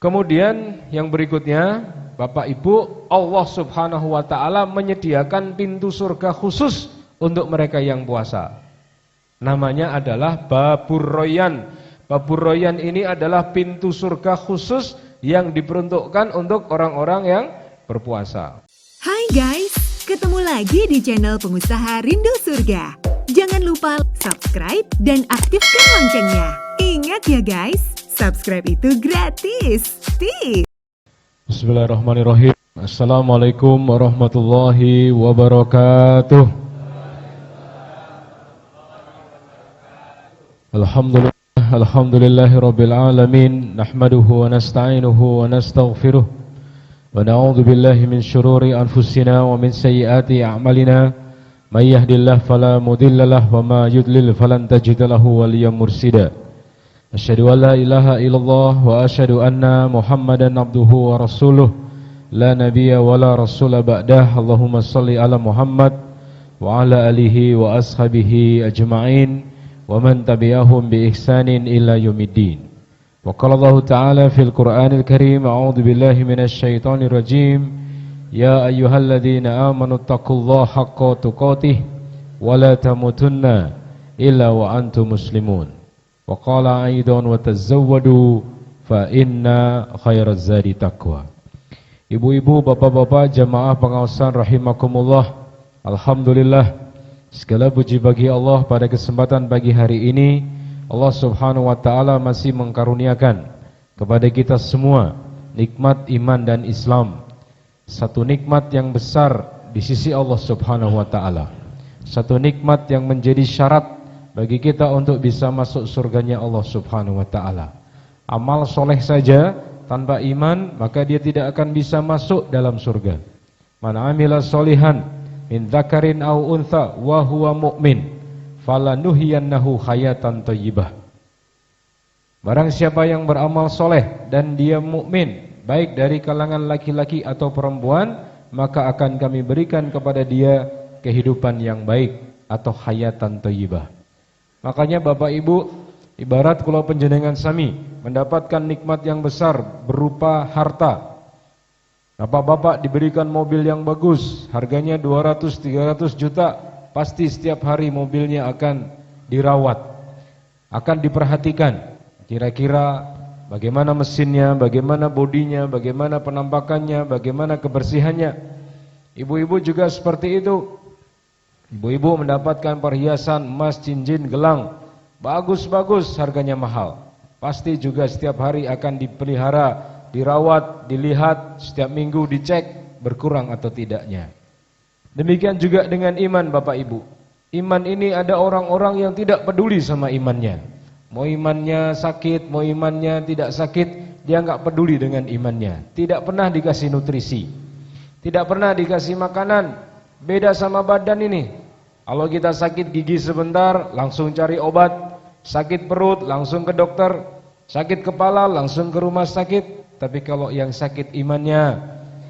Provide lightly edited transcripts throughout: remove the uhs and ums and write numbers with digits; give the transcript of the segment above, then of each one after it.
Kemudian yang berikutnya, Bapak Ibu, Allah Subhanahu wa taala menyediakan pintu surga khusus untuk mereka yang puasa. Namanya adalah Babur Royan. Babur Royan ini adalah pintu surga khusus yang diperuntukkan untuk orang-orang yang berpuasa. Hai guys, ketemu lagi di channel Pengusaha Rindu Surga. Jangan lupa subscribe dan aktifkan loncengnya. Ingat ya guys, subscribe itu gratis. Tips. Bismillahirrahmanirrahim. Assalamualaikum warahmatullahi wabarakatuh. Alhamdulillahi rabbil alamin. Nahmaduhu wa nasta'inuhu wa nastaghfiruh. Wa na'udzu billahi min syururi anfusina wa min sayyiati a'malina. May yahdihillahu fala mudilla lahu wa ma yudlil falan tajida lahu waliyyan mursida. Asyhadu an la ilaha illallah wa asyhadu anna Muhammadan abduhu wa rasuluh. La nabiyya wa la rasula ba'dah. Allahumma shalli ala Muhammad wa ala alihi wa ashabihi ajma'in. Wa man tabi'ahum bi ihsanin ila yaumiddin. Wa qala Allah ta'ala fil Qur'anil Karim, a'udzu billahi minasy syaithanir rajim. Ya ayyuhalladzina amanu taqullaha haqqa tuqatih wa la tamutunna illa wa antum muslimun. Wa qala aidan wa tazawwadu fa inna khairaz zadi taqwa. Ibu-ibu, bapak-bapak, jamaah pengawasan rahimakumullah. Alhamdulillah, segala puji bagi Allah pada kesempatan pagi hari ini. Allah Subhanahu wa taala masih mengkaruniakan kepada kita semua nikmat iman dan Islam. Satu nikmat yang besar di sisi Allah Subhanahu wa taala. Satu nikmat yang menjadi syarat bagi kita untuk bisa masuk surganya Allah Subhanahu wa taala. Amal soleh saja tanpa iman, maka dia tidak akan bisa masuk dalam surga. Man amila solihan min dzakarin aw untha wa huwa mu'min falanuhyiyannahu hayatan thayyibah. Barang siapa yang beramal soleh dan dia mukmin, baik dari kalangan laki-laki atau perempuan, maka akan kami berikan kepada dia kehidupan yang baik atau hayatan thayyibah. Makanya Bapak Ibu, ibarat kula panjenengan sami mendapatkan nikmat yang besar berupa harta. Bapak-bapak diberikan mobil yang bagus, harganya 200-300 juta, pasti setiap hari mobilnya akan dirawat, akan diperhatikan. Kira-kira bagaimana mesinnya, bagaimana bodinya, bagaimana penampakannya, bagaimana kebersihannya. Ibu-ibu juga seperti itu. Ibu-ibu mendapatkan perhiasan emas, cincin, gelang, bagus-bagus, harganya mahal. Pasti juga setiap hari akan dipelihara, dirawat, dilihat, setiap minggu dicek berkurang atau tidaknya. Demikian juga dengan iman Bapak Ibu. Iman ini ada orang-orang yang tidak peduli sama imannya. Mau imannya sakit, mau imannya tidak sakit, dia enggak peduli dengan imannya. Tidak pernah dikasih nutrisi, tidak pernah dikasih makanan. Beda sama badan ini. Kalau kita sakit gigi sebentar, langsung cari obat. Sakit perut, langsung ke dokter. Sakit kepala, langsung ke rumah sakit. Tapi kalau yang sakit imannya,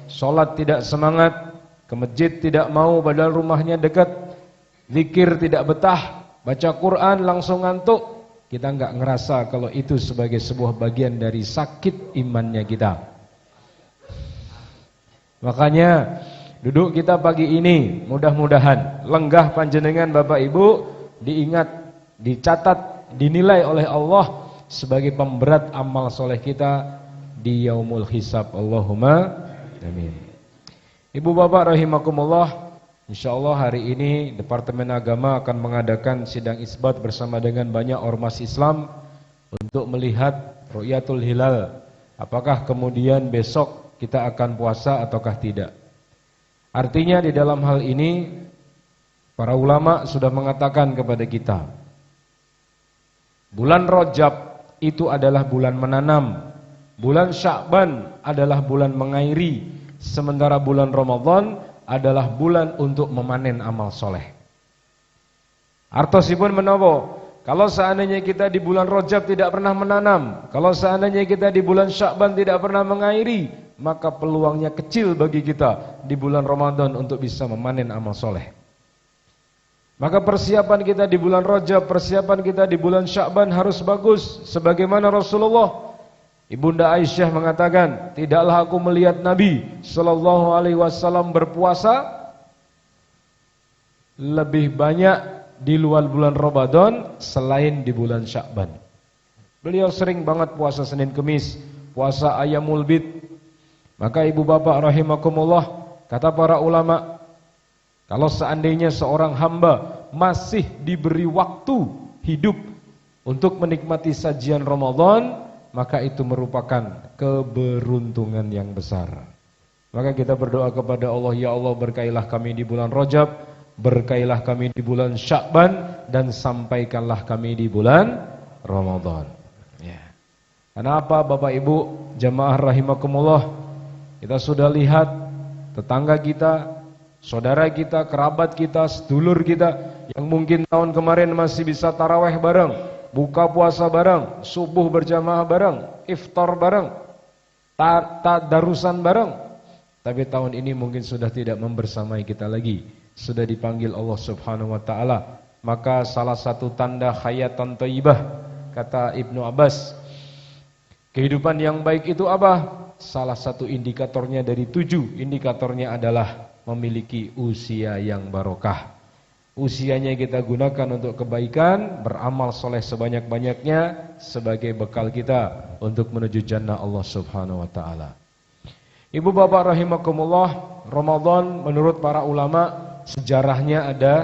sholat tidak semangat, ke masjid tidak mau padahal rumahnya dekat, zikir tidak betah, baca Quran langsung ngantuk. Kita enggak ngerasa kalau itu sebagai sebuah bagian dari sakit imannya kita. Makanya duduk kita pagi ini mudah-mudahan lenggah panjenengan Bapak Ibu diingat, dicatat, dinilai oleh Allah sebagai pemberat amal soleh kita di yaumul hisab. Allahumma amin. Ibu bapak rahimakumullah, insyaallah hari ini Departemen Agama akan mengadakan sidang isbat bersama dengan banyak ormas Islam untuk melihat ru'yatul hilal. Apakah kemudian besok kita akan puasa ataukah tidak? Artinya di dalam hal ini para ulama sudah mengatakan kepada kita, bulan Rajab itu adalah bulan menanam, bulan Sya'ban adalah bulan mengairi, sementara bulan Ramadan adalah bulan untuk memanen amal soleh. Artosipun menapa? Kalau seandainya kita di bulan Rajab tidak pernah menanam, kalau seandainya kita di bulan Sya'ban tidak pernah mengairi, maka peluangnya kecil bagi kita di bulan Ramadan untuk bisa memanen amal soleh. Maka persiapan kita di bulan Rajab, persiapan kita di bulan Sya'ban harus bagus. Sebagaimana Rasulullah Ibunda Aisyah mengatakan, tidaklah aku melihat Nabi sallallahu alaihi wasallam berpuasa lebih banyak di luar bulan Ramadan selain di bulan Sya'ban. Beliau sering banget puasa Senin Kemis, puasa Ayyamul Bid. Maka ibu bapak rahimakumullah, kata para ulama, kalau seandainya seorang hamba masih diberi waktu hidup untuk menikmati sajian Ramadan, maka itu merupakan keberuntungan yang besar. Maka kita berdoa kepada Allah, ya Allah berkailah kami di bulan Rajab, berkailah kami di bulan Sya'ban, dan sampaikanlah kami di bulan Ramadan. Ya. Kenapa Bapak Ibu jamaah rahimakumullah, kita sudah lihat tetangga kita, saudara kita, kerabat kita, sedulur kita yang mungkin tahun kemarin masih bisa taraweh bareng, buka puasa bareng, subuh berjamaah bareng, iftar bareng, tadarusan bareng. Tapi tahun ini mungkin sudah tidak membersamai kita lagi, sudah dipanggil Allah Subhanahu wa taala. Maka salah satu tanda hayatan thayyibah, kata Ibnu Abbas, kehidupan yang baik itu apa? Salah satu indikatornya dari 7 indikatornya adalah memiliki usia yang barokah. Usianya kita gunakan untuk kebaikan, beramal soleh sebanyak-banyaknya sebagai bekal kita untuk menuju jannah Allah Subhanahu wa taala. Ibu bapak rahimakumullah, Ramadan menurut para ulama sejarahnya ada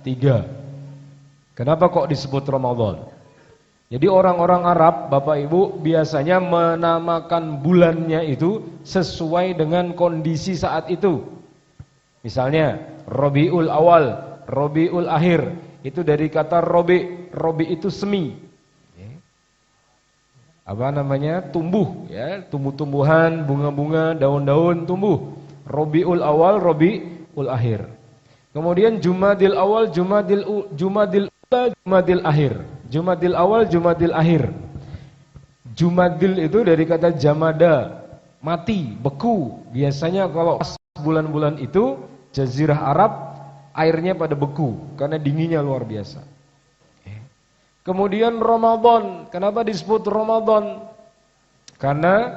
3. Kenapa kok disebut Ramadan? Jadi orang-orang Arab, Bapak Ibu, biasanya menamakan bulannya itu sesuai dengan kondisi saat itu. Misalnya Rabiul Awal, Rabiul Akhir, itu dari kata Robi. Robi itu semi, apa namanya, tumbuh, ya, tumbuh-tumbuhan, bunga-bunga, daun-daun tumbuh. Rabiul Awal, Rabiul Akhir. Kemudian Jumadil Awal, Jumadil Ula, Jumadil Akhir. Jumadil Awal, Jumadil Akhir. Jumadil itu dari kata jamada, mati, beku. Biasanya kalau bulan-bulan itu Jazirah Arab airnya pada beku karena dinginnya luar biasa. Kemudian Ramadan, kenapa disebut Ramadan? Karena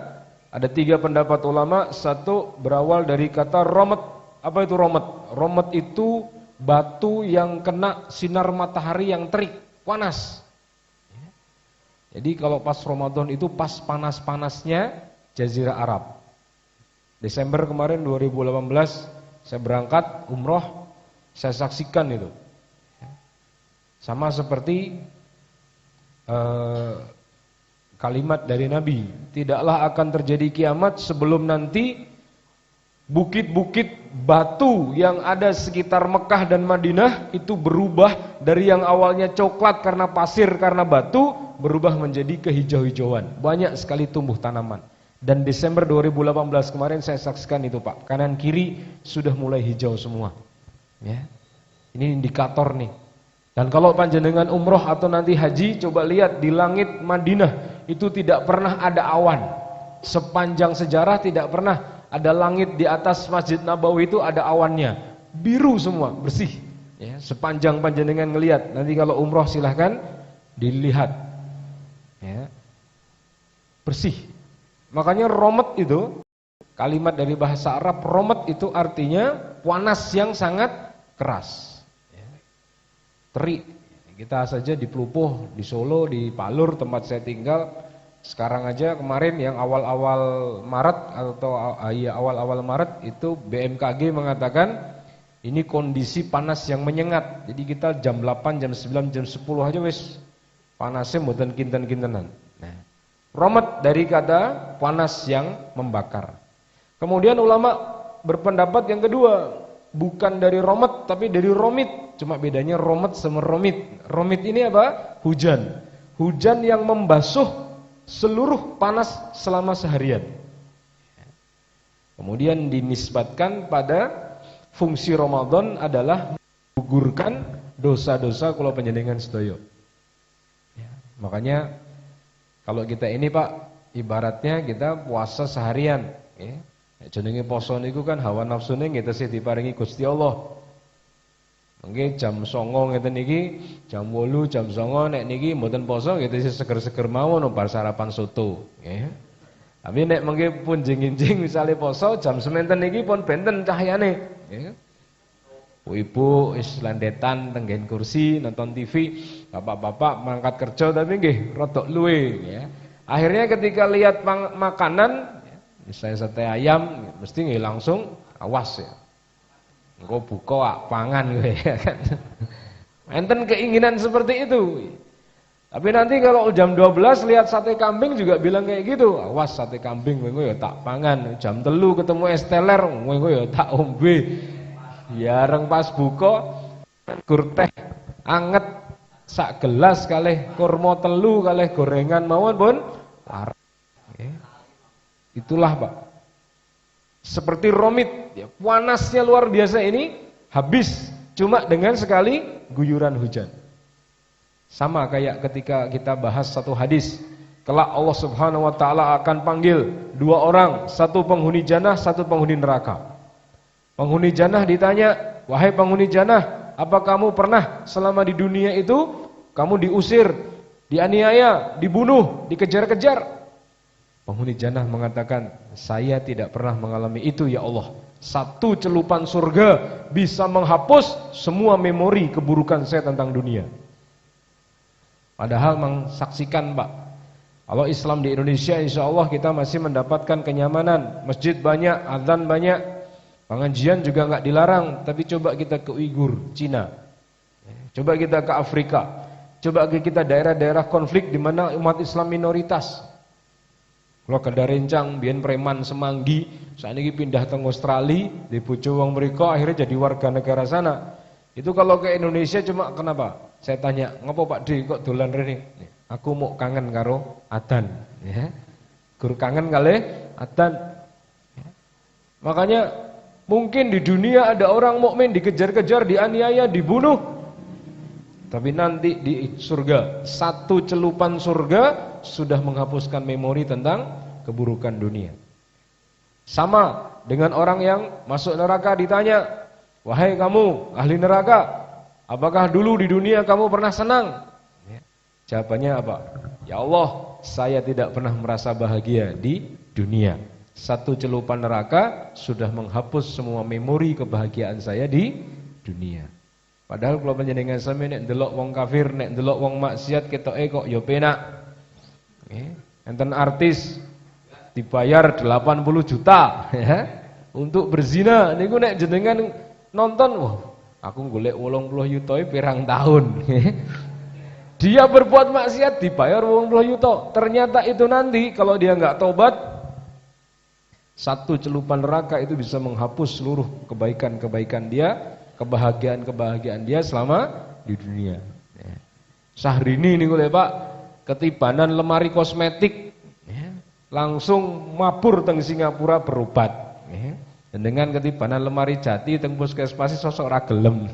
ada 3 pendapat ulama. Satu berawal dari kata romet. Apa itu romet? Romet itu batu yang kena sinar matahari yang terik, panas. Jadi kalau pas Ramadan itu pas panas-panasnya Jazirah Arab. Desember kemarin 2018 saya berangkat umroh, saya saksikan itu. Sama seperti kalimat dari Nabi, tidaklah akan terjadi kiamat sebelum nanti bukit-bukit batu yang ada sekitar Mekah dan Madinah itu berubah dari yang awalnya coklat karena pasir, karena batu, berubah menjadi kehijau-hijauan. Banyak sekali tumbuh tanaman. Dan Desember 2018 kemarin saya saksikan itu Pak, kanan kiri sudah mulai hijau semua. Ya. Ini indikator nih. Dan kalau panjenengan umroh atau nanti haji, coba lihat di langit Madinah itu tidak pernah ada awan. Sepanjang sejarah tidak pernah ada langit di atas Masjid Nabawi itu ada awannya. Biru semua, bersih. Ya, sepanjang panjenengan ngelihat. Nanti kalau umroh silahkan dilihat. Ya. Bersih. Makanya romet itu, kalimat dari bahasa Arab, romet itu artinya panas yang sangat keras. Terik. Kita saja di Pelupuh, di Solo, di Palur tempat saya tinggal, sekarang aja kemarin yang awal-awal Maret atau awal-awal Maret itu BMKG mengatakan ini kondisi panas yang menyengat. Jadi kita jam 8, jam 9, jam 10 aja wis panasnya mboten kinten-kintenan. Nah, romet dari kata panas yang membakar. Kemudian ulama berpendapat yang kedua, bukan dari romet tapi dari romit. Cuma bedanya romet sama romit. Romit ini apa? Hujan. Hujan yang membasuh seluruh panas selama seharian. Kemudian dinisbatkan pada fungsi Ramadan adalah menggugurkan dosa-dosa kula panjenengan sedaya. Makanya kalau kita ini Pak, ibaratnya kita puasa seharian. Jenenge poso niku kan hawa nafsune ngetesi diparingi Gusti Allah. Nggih jam 09.00 ngeten iki, jam 8, jam 09.00 nek niki mboten poso ngetesi seger-seger mawon bar sarapan soto, nggih. Tapi nek mengke pun jing-jing misale poso jam sementen iki pun benten cahyane. Ya. Ibu wis landetan tenggen kursi nonton TV, bapak-bapak mangkat kerja tapi nggih rodok luwe ya. Akhirnya ketika lihat makanan misalnya sate ayam mesti nggih langsung awas ya. Engko buka pangan kowe ya kan. Enten keinginan seperti itu. Tapi nanti kalau jam 12 lihat sate kambing juga bilang kayak gitu. Awas sate kambing kowe ya tak pangan. Jam 3 ketemu es teler kowe ya tak ombe. Ya reng pas buka gur teh anget sak gelas kalih kurma telu kalih gorengan mawon pun larang. Itulah Pak. Seperti romit ya, panasnya luar biasa ini habis cuma dengan sekali guyuran hujan. Sama kayak ketika kita bahas satu hadis, kelak Allah Subhanahu wa taala akan panggil dua orang, satu penghuni jannah, satu penghuni neraka. Penghuni jannah ditanya, "Wahai penghuni jannah, apa kamu pernah selama di dunia itu kamu diusir, dianiaya, dibunuh, dikejar-kejar?" Penghuni jannah mengatakan, "Saya tidak pernah mengalami itu ya Allah. Satu celupan surga bisa menghapus semua memori keburukan saya tentang dunia." Padahal mengsaksikan Pak, kalau Islam di Indonesia insya Allah kita masih mendapatkan kenyamanan, masjid banyak, azan banyak, pengajian juga nggak dilarang. Tapi coba kita ke Uighur, Cina, coba kita ke Afrika, coba kita daerah-daerah konflik di mana umat Islam minoritas. Kalau ke Darencang, biyen preman Semanggi, saat ini pindah ke Australia, di bojo wong mriko akhirnya jadi warga negara sana. Itu kalau ke Indonesia cuma kenapa? Saya tanya, "Ngopo Pak D kok dolan rene?" "Aku mau kangen karo adzan." Ya. Guru kangen kali adzan. Ya. Makanya mungkin di dunia ada orang mukmin dikejar-kejar, dianiaya, dibunuh. Tapi nanti di surga, satu celupan surga sudah menghapuskan memori tentang keburukan dunia. Sama dengan orang yang masuk neraka ditanya, "Wahai kamu ahli neraka, apakah dulu di dunia kamu pernah senang?" Jawabannya apa? "Ya Allah, saya tidak pernah merasa bahagia di dunia. Satu celupan neraka sudah menghapus semua memori kebahagiaan saya di dunia." Padahal kalau panjenengan sami nek ndelok wong kafir, nek ndelok wong maksiat ketoke kok ya penak. Enten artis dibayar 80 juta ya, untuk berzina. Niku nek jenengan nonton, wah, aku golek 80 juta pirang tahun. Dia berbuat maksiat dibayar 80 juta. Ternyata itu nanti kalau dia enggak tobat, satu celupan neraka itu bisa menghapus seluruh kebaikan-kebaikan dia, kebahagiaan-kebahagiaan dia selama di dunia. Syahrini niku lho Pak, ketibanan lemari kosmetik, langsung mabur teng Singapura berobat. Dengan ketibanan lemari jati teng puskesmas sosok ra gelem.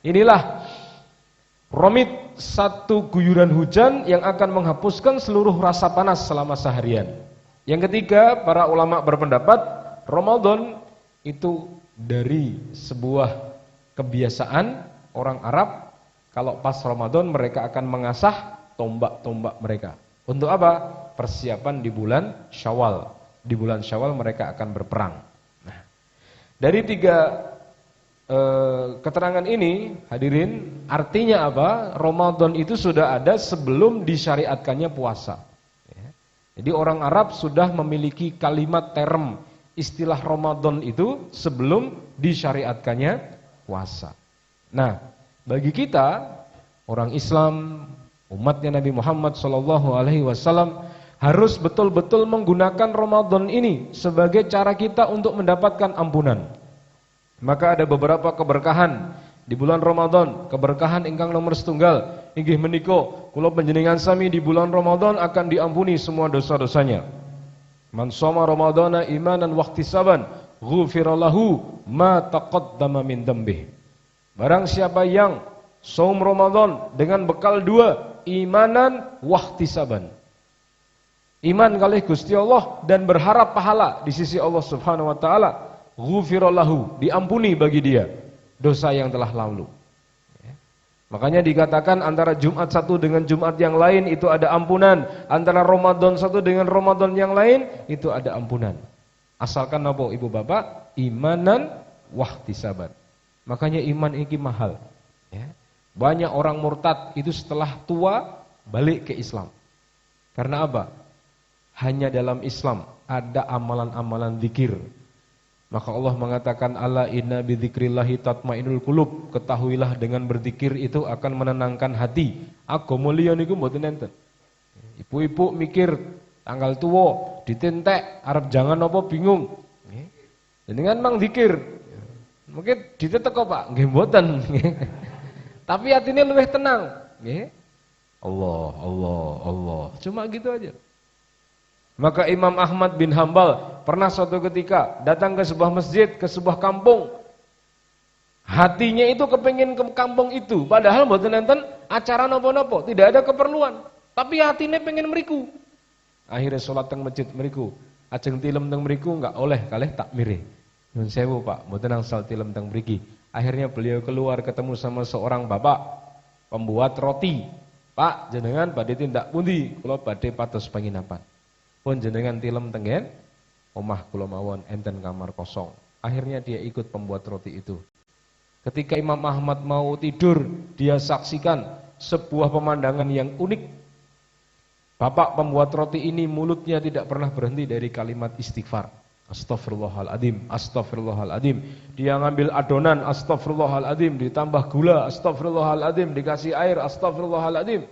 Inilah romit, satu guyuran hujan yang akan menghapuskan seluruh rasa panas selama seharian. Yang ketiga, para ulama berpendapat Ramadan itu dari sebuah kebiasaan orang Arab, kalau pas Ramadan mereka akan mengasah tombak-tombak mereka. Untuk apa? Persiapan di bulan Syawal. Di bulan Syawal mereka akan berperang. Nah, dari tiga keterangan ini, hadirin, artinya apa? Ramadan itu sudah ada sebelum disyariatkannya puasa. Jadi orang Arab sudah memiliki kalimat term istilah Ramadan itu sebelum disyariatkannya puasa. Nah, bagi kita orang Islam, umatnya Nabi Muhammad SAW harus betul-betul menggunakan Ramadan ini sebagai cara kita untuk mendapatkan ampunan. Maka ada beberapa keberkahan di bulan Ramadan, keberkahan ingkang nomor setunggal inggih menika kula panjenengan sami di bulan Ramadan akan diampuni semua dosa-dosanya. Man shoma ramadhana imanan wa ihtisaban ghufira lahu ma taqaddama min dzambih. Barang siapa yang saum Ramadan dengan bekal dua, imanan wa ihtisaban. Iman kalih Gusti Allah dan berharap pahala di sisi Allah Subhanahu wa taala, ghufira lahu, diampuni bagi dia dosa yang telah lalu. Makanya dikatakan antara Jumat satu dengan Jumat yang lain itu ada ampunan. Antara Ramadan satu dengan Ramadan yang lain itu ada ampunan. Asalkan apa ibu bapak? Imanan wahtisaban. Makanya iman ini mahal. Ya. Banyak orang murtad itu setelah tua balik ke Islam. Karena apa? Hanya dalam Islam ada amalan-amalan zikir. Maka Allah mengatakan ala inna bidzikrillahi tatmainnul qulub. Ketahuilah dengan berzikir itu akan menenangkan hati. Agama liya niku mboten enten. Ibu-ibu mikir tanggal tua ditentek arep jangan apa bingung. Jenengan mang zikir. Mungkin ditetek kok Pak, nggih mboten. Tapi hatinya lebih tenang, nggih. Allah. Cuma gitu aja. Maka Imam Ahmad bin Hambal pernah suatu ketika datang ke sebuah masjid, ke sebuah kampung. Hatinya itu kepengin ke kampung itu, padahal mboten enten acara napa-napa, tidak ada keperluan, tapi hatinya pengen mriku. Akhirnya sholat teng masjid mriku. Ajeng tilem teng mriku enggak oleh kalih takmire. Nyun sewu Pak, mboten angsal tilem teng mriki. Akhirnya beliau keluar ketemu sama seorang bapak pembuat roti. Pak, jenengan badhe tindak pundi? Kula badhe pados penginapan. Pun jenengan tilem tengen omah kula mawon enten kamar kosong. Akhirnya dia ikut pembuat roti itu. Ketika Imam Ahmad mau tidur, dia saksikan sebuah pemandangan yang unik. Bapak pembuat roti ini mulutnya tidak pernah berhenti dari kalimat istighfar. Astaghfirullahaladzim, astaghfirullahaladzim. Dia ngambil adonan, astaghfirullahaladzim, ditambah gula, astaghfirullahaladzim, dikasih air, astaghfirullahaladzim.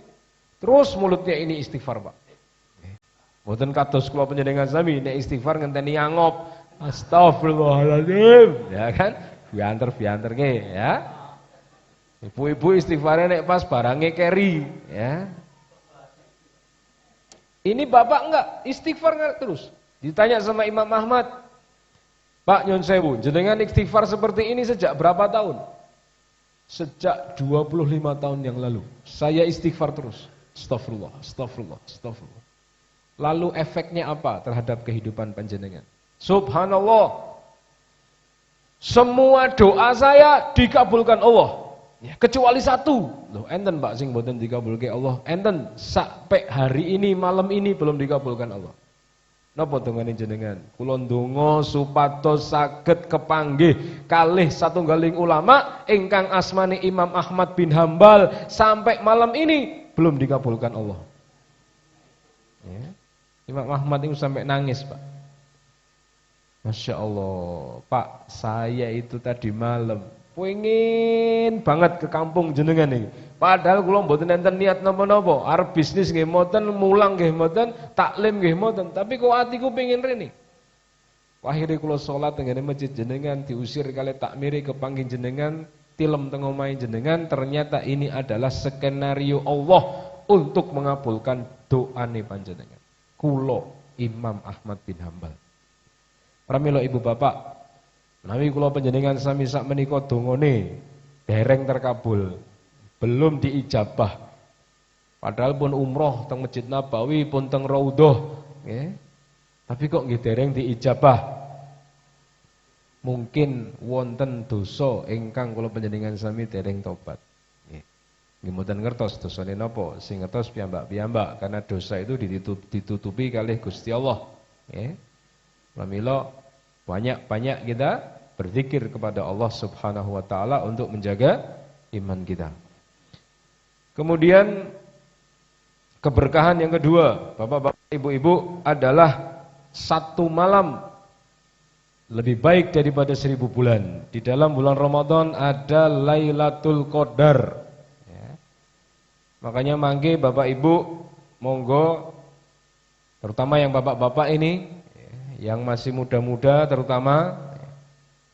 Terus mulutnya ini istighfar, Pak. Mboten kados kula panjenengan sami nek istighfar ngenteni angop. Astagfirullahaladzim, ya kan? Bianter nggih, ya. Ibu-ibu istighfarnya nek pas barangnya keri, ya. Ini bapak enggak, istighfar enggak terus. Ditanya sama Imam Ahmad, Pak nyun sewu, jenengan istighfar seperti ini sejak berapa tahun? Sejak 25 tahun yang lalu. Saya istighfar terus. Astagfirullah. Lalu efeknya apa terhadap kehidupan panjenengan? Subhanallah. Semua doa saya dikabulkan Allah. Ya, kecuali satu. Loh, enten Pak sing mboten dikabulke Allah. Enten sampai hari ini malam ini belum dikabulkan Allah. Napa dongane jenengan? Kula ndonga supados saged kepanggih kalih satunggaling ulama ingkang asmane Imam Ahmad bin Hambal sampai malam ini belum dikabulkan Allah. Ya. Imam Ahmad itu sampai nangis, Pak. Masya Allah, Pak, saya itu tadi malam pengen banget ke kampung jenengan ini. Padahal kula mboten enten niat napa-napa, arep bisnis nggih mboten, mulang nggih mboten, taklim nggih mboten, tapi kok atiku pengen rene. Akhire kula salat teng masjid jenengan diusir kali takmiri kepanggih jenengan, tilem teng omahe jenengan, ternyata ini adalah skenario Allah untuk mengabulkan doane panjenengan. Kula Imam Ahmad bin Hambal. Pramila ibu bapak, menawi kula panjenengan sami sak menika dongane dereng terkabul, belum diijabah. Padahal pun umroh teng Masjid Nabawi pun teng Raudhah, nggih. Tapi kok nggih dereng diijabah. Mungkin wonten dosa ingkang kula panjenengan sami dereng tobat. Nggih mboten ngertos dosane napa, sing ngertos piyambak-piyambak karena dosa itu ditutupi kalih Gusti Allah, nggih. Pramila banyak-banyak kita berzikir kepada Allah Subhanahu wa taala untuk menjaga iman kita. Kemudian keberkahan yang kedua, Bapak-bapak, Ibu-ibu, adalah satu malam lebih baik daripada 1000 bulan. Di dalam bulan Ramadan ada Lailatul Qadar. Makanya mangke Bapak Ibu monggo, terutama yang bapak-bapak ini yang masih muda-muda terutama,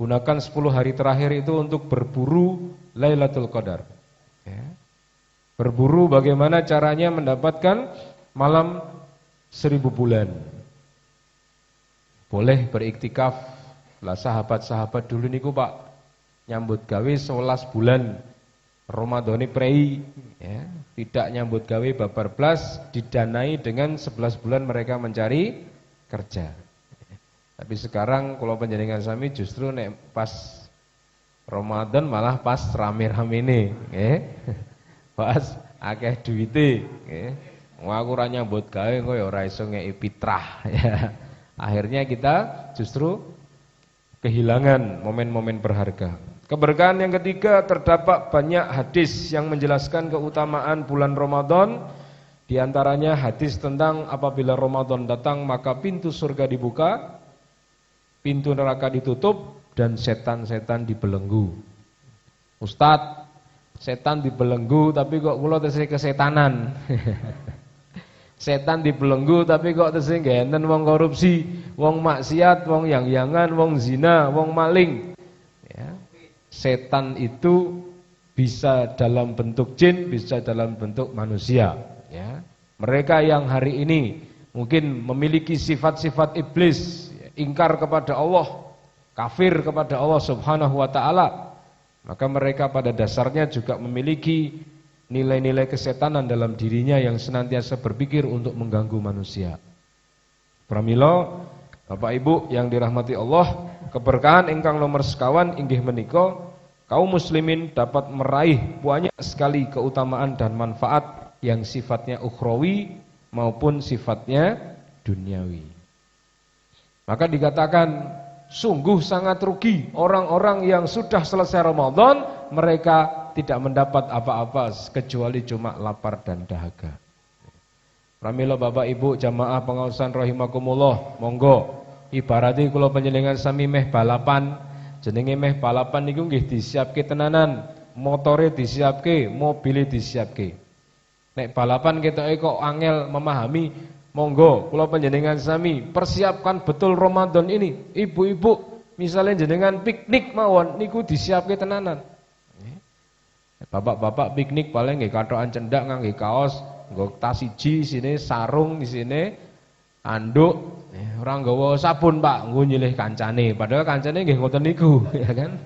gunakan 10 hari terakhir itu untuk berburu Lailatul Qadar. Berburu bagaimana caranya mendapatkan malam 1000 bulan. Boleh beriktikaf. Lah sahabat-sahabat dulu niku Pak nyambut gawe 11 bulan Ramadhani prei, ya, tidak nyambut gawe babar blas, didanai dengan 11 bulan mereka mencari kerja. Tapi sekarang kalau panjenengan sami justru nek pas Ramadan malah pas rame-rame ini, Pas akeh duwite, nggih. Wong aku ora nyambut gawe kok ya ora iso ngeki fitrah ya. Akhirnya kita justru kehilangan momen-momen berharga. Keberkahan yang ketiga, terdapat banyak hadis yang menjelaskan keutamaan bulan Ramadan. Di antaranya hadis tentang apabila Ramadan datang maka pintu surga dibuka, pintu neraka ditutup dan setan-setan dibelenggu. Ustadz, setan dibelenggu tapi kok kula tesih kesetanan. Setan dibelenggu tapi kok tesih ngenten wong korupsi, wong maksiat, wong yang-yangan, wong zina, wong maling. Ya. Setan itu bisa dalam bentuk jin, bisa dalam bentuk manusia. Ya. Mereka yang hari ini mungkin memiliki sifat-sifat iblis, ingkar kepada Allah, kafir kepada Allah Subhanahu wa taala, maka mereka pada dasarnya juga memiliki nilai-nilai kesetanan dalam dirinya yang senantiasa berpikir untuk mengganggu manusia. Pramila Bapak Ibu yang dirahmati Allah, keberkahan ingkang nomor sekawan inggih menika kaum muslimin dapat meraih banyak sekali keutamaan dan manfaat yang sifatnya ukhrawi maupun sifatnya duniawi. Maka dikatakan sungguh sangat rugi orang-orang yang sudah selesai Ramadan mereka tidak mendapat apa-apa kecuali cuma lapar dan dahaga. Pramila Bapak Ibu jamaah pengaosan rahimakumullah, monggo ibarati kula panjenengan sami meh balapan, jenenge meh balapan niku nggih disiapke tenanan, motore disiapke, mobile disiapke. Nek balapan ketoke kok angel memahami, monggo kula panjenengan sami persiapkan betul Ramadan ini. Ibu-ibu misalnya jenengan piknik mawon niku disiapke tenanan. Bapak-bapak piknik paling nggih kathokan cendak ngangge kaos, nggo tas siji sini sarung di sini anduk, ora nggawa sabun Pak, nggo nyilih kancane. Padahal kancane nggih ngoten niku, ya kan?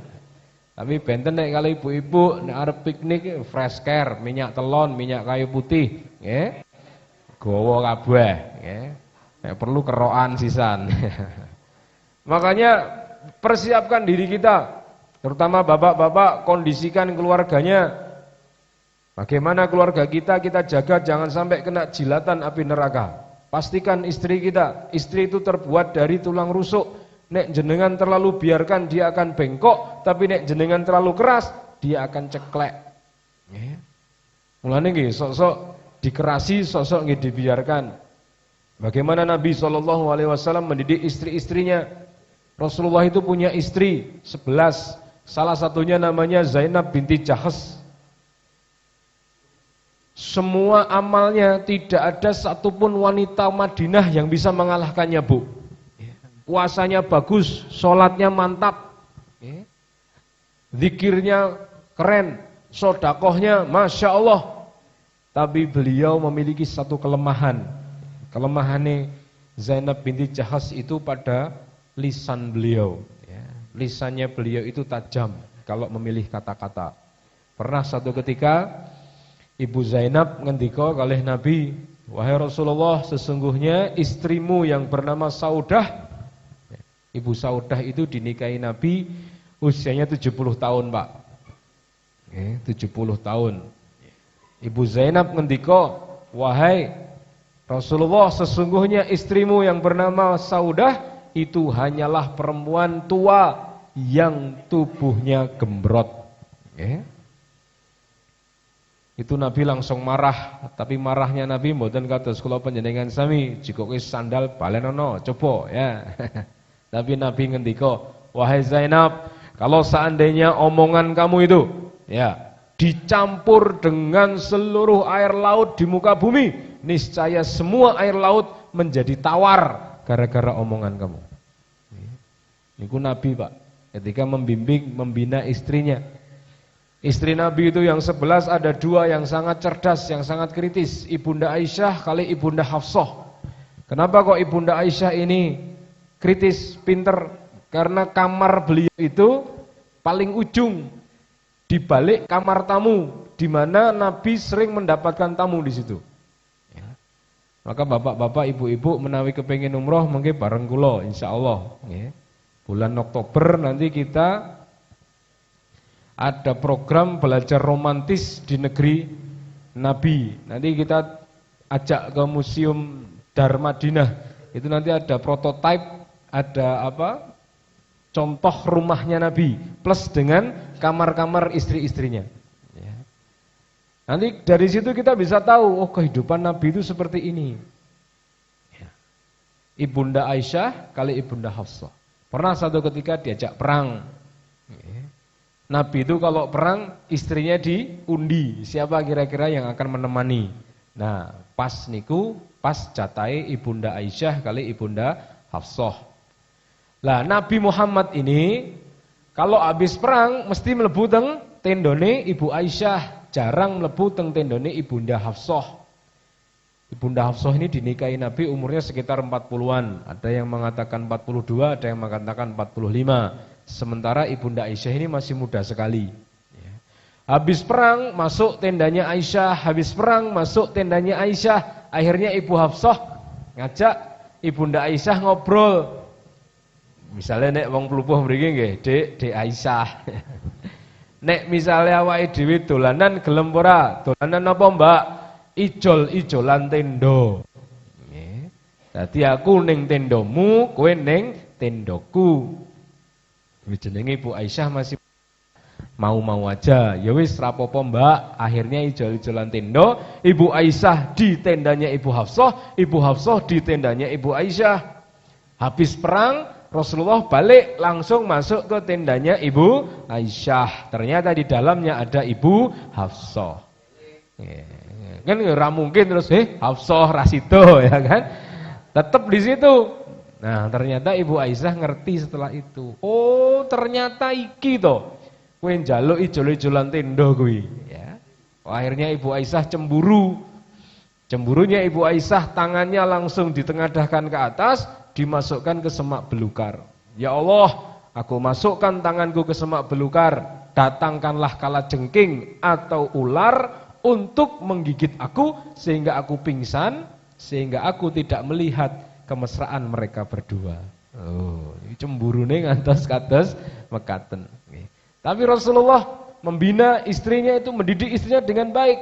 Tapi benten nek kalau ibu-ibu nek arep piknik fresh care, minyak telon, minyak kayu putih, nggih. Gawa kabeh, nggih. Nek perlu kerokan sisan. Makanya persiapkan diri kita, terutama bapak-bapak, kondisikan keluarganya. Bagaimana keluarga kita jaga jangan sampai kena jilatan api neraka. Pastikan istri kita, istri itu terbuat dari tulang rusuk. Nek jenengan terlalu biarkan dia akan bengkok, tapi nek jenengan terlalu keras dia akan ceklek. Mulane nggih sok-sok dikerasi, sok-sok nggih dibiarkan. Bagaimana Nabi SAW mendidik istri-istrinya? Rasulullah itu punya istri 11, salah satunya namanya Zainab binti Jahsh. Semua amalnya tidak ada satupun wanita Madinah yang bisa mengalahkannya, Bu. Puasanya bagus, sholatnya mantap, zikirnya keren, sodakohnya Masya Allah. Tapi beliau memiliki satu kelemahan. Kelemahannya Zainab binti Jahsh itu pada lisan beliau. Lisannya beliau itu tajam kalau memilih kata-kata. Pernah satu ketika Ibu Zainab ngendika kalih Nabi, wahai Rasulullah, sesungguhnya istrimu yang bernama Saudah. Ibu Saudah itu dinikahi Nabi usianya 70 tahun, Pak. 70 tahun. Ibu Zainab ngendika, wahai Rasulullah, sesungguhnya istrimu yang bernama Saudah itu hanyalah perempuan tua yang tubuhnya gembrot. Itu Nabi langsung marah, tapi marahnya Nabi mboten kados kula panjenengan sami, jika wis sandal balenono, coba ya. Tapi Nabi ngendika, wahai Zainab, kalau seandainya omongan kamu itu ya dicampur dengan seluruh air laut di muka bumi, niscaya semua air laut menjadi tawar gara-gara omongan kamu. Niku Nabi, Pak, ketika membimbing, membina istrinya. Istri Nabi itu yang 11 ada 2 yang sangat cerdas, yang sangat kritis, Ibunda Aisyah kali Ibunda Hafsah. Kenapa kok Ibunda Aisyah ini kritis, pinter? Karena kamar beliau itu paling ujung di balik kamar tamu, di mana Nabi sering mendapatkan tamu di situ. Maka bapak-bapak, ibu-ibu menawi kepengin umroh mungkin bareng kula insyaallah. Bulan Oktober nanti kita ada program belajar romantis di negeri Nabi. Nanti kita ajak ke Museum Darmadinah. Itu nanti ada prototipe, ada apa? Contoh rumahnya Nabi plus dengan kamar-kamar istri-istrinya. Ya. Nanti dari situ kita bisa tahu, oh kehidupan Nabi itu seperti ini. Ya. Ibunda Aisyah kali Ibunda Hafsah. Pernah satu ketika diajak perang. Ya. Nabi itu kalau perang istrinya diundi, siapa kira-kira yang akan menemani. Nah, pas niku, pas jatai Ibunda Aisyah kali Ibunda Hafsah. Lah Nabi Muhammad ini kalau habis perang mesti mlebu teng tendone Ibu Aisyah, jarang mlebu teng tendone Ibunda Hafsah. Ibunda Hafsah ini dinikahi Nabi umurnya sekitar 40-an, ada yang mengatakan 42, ada yang mengatakan 45. Sementara Ibunda Aisyah ini masih muda sekali. Habis perang masuk tendanya Aisyah, habis perang masuk tendanya Aisyah. Akhirnya Ibu Hafsah ngajak Ibunda Aisyah ngobrol. Misalnya nek wong plupuh mriki nggih, Dek Aisyah. Nek misalnya awake dhewe dolanan gelem ora? Dolanan apa, Mbak? Ijol-ijolan tendo. Nggih. Dadi aku ning tendomu, kowe ning tendoku. Jenenge Ibu Aisyah masih mau-mau aja. Ya wis rapopo Mbak. Akhirnya ijol-ijolan tendo. Ibu Aisyah di tendanya Ibu Hafsah, Ibu Hafsah di tendanya Ibu Aisyah. Habis perang Rasulullah balik langsung masuk ke tendanya Ibu Aisyah. Ternyata di dalamnya ada Ibu Hafsah. Kan ora mungkin terus Hafsah Rasido ya kan. Tetap di situ. Nah, ternyata Ibu Aisyah ngerti setelah itu. Oh, ternyata iki to. Kowe njaluk ijol-ijolan tenda kuwi, ya. Oh, akhirnya Ibu Aisyah cemburu. Cemburunya Ibu Aisyah tangannya langsung ditengadahkan ke atas, dimasukkan ke semak belukar. Ya Allah, aku masukkan tanganku ke semak belukar. Datangkanlah kalajengking atau ular untuk menggigit aku sehingga aku pingsan, sehingga aku tidak melihat kemesraan mereka berdua. Oh, cemburune ngantos kados mekaten. Tapi Rasulullah membina istrinya itu, mendidik istrinya dengan baik.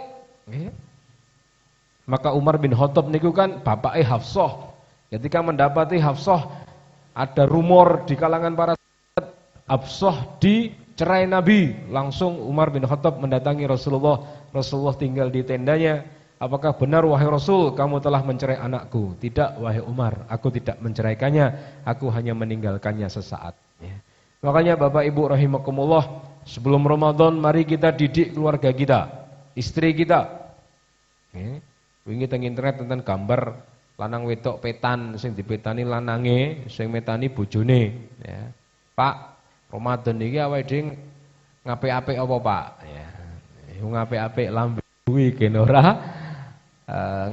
Maka Umar bin Khattab niku kan bapake Hafsah. Ketika mendapati Hafsah, ada rumor di kalangan para sahabat Hafsah dicerai Nabi. Langsung Umar bin Khattab mendatangi Rasulullah. Rasulullah tinggal di tendanya. Apakah benar wahai Rasul kamu telah mencerai anakku? Tidak wahai Umar, aku tidak menceraikannya, aku hanya meninggalkannya sesaat. Ya. Makanya Bapak Ibu rahimakumullah, sebelum Ramadan mari kita didik keluarga kita, istri kita. Wingi teng internet tentang gambar lanang wedok petan, sing dipetani lanange, sing metani bojone. Ya. Pak, Ramadan iki awake dhewe ngapik-apik apa Pak? Ya. Ngapik-apik lambe kuwi gen ora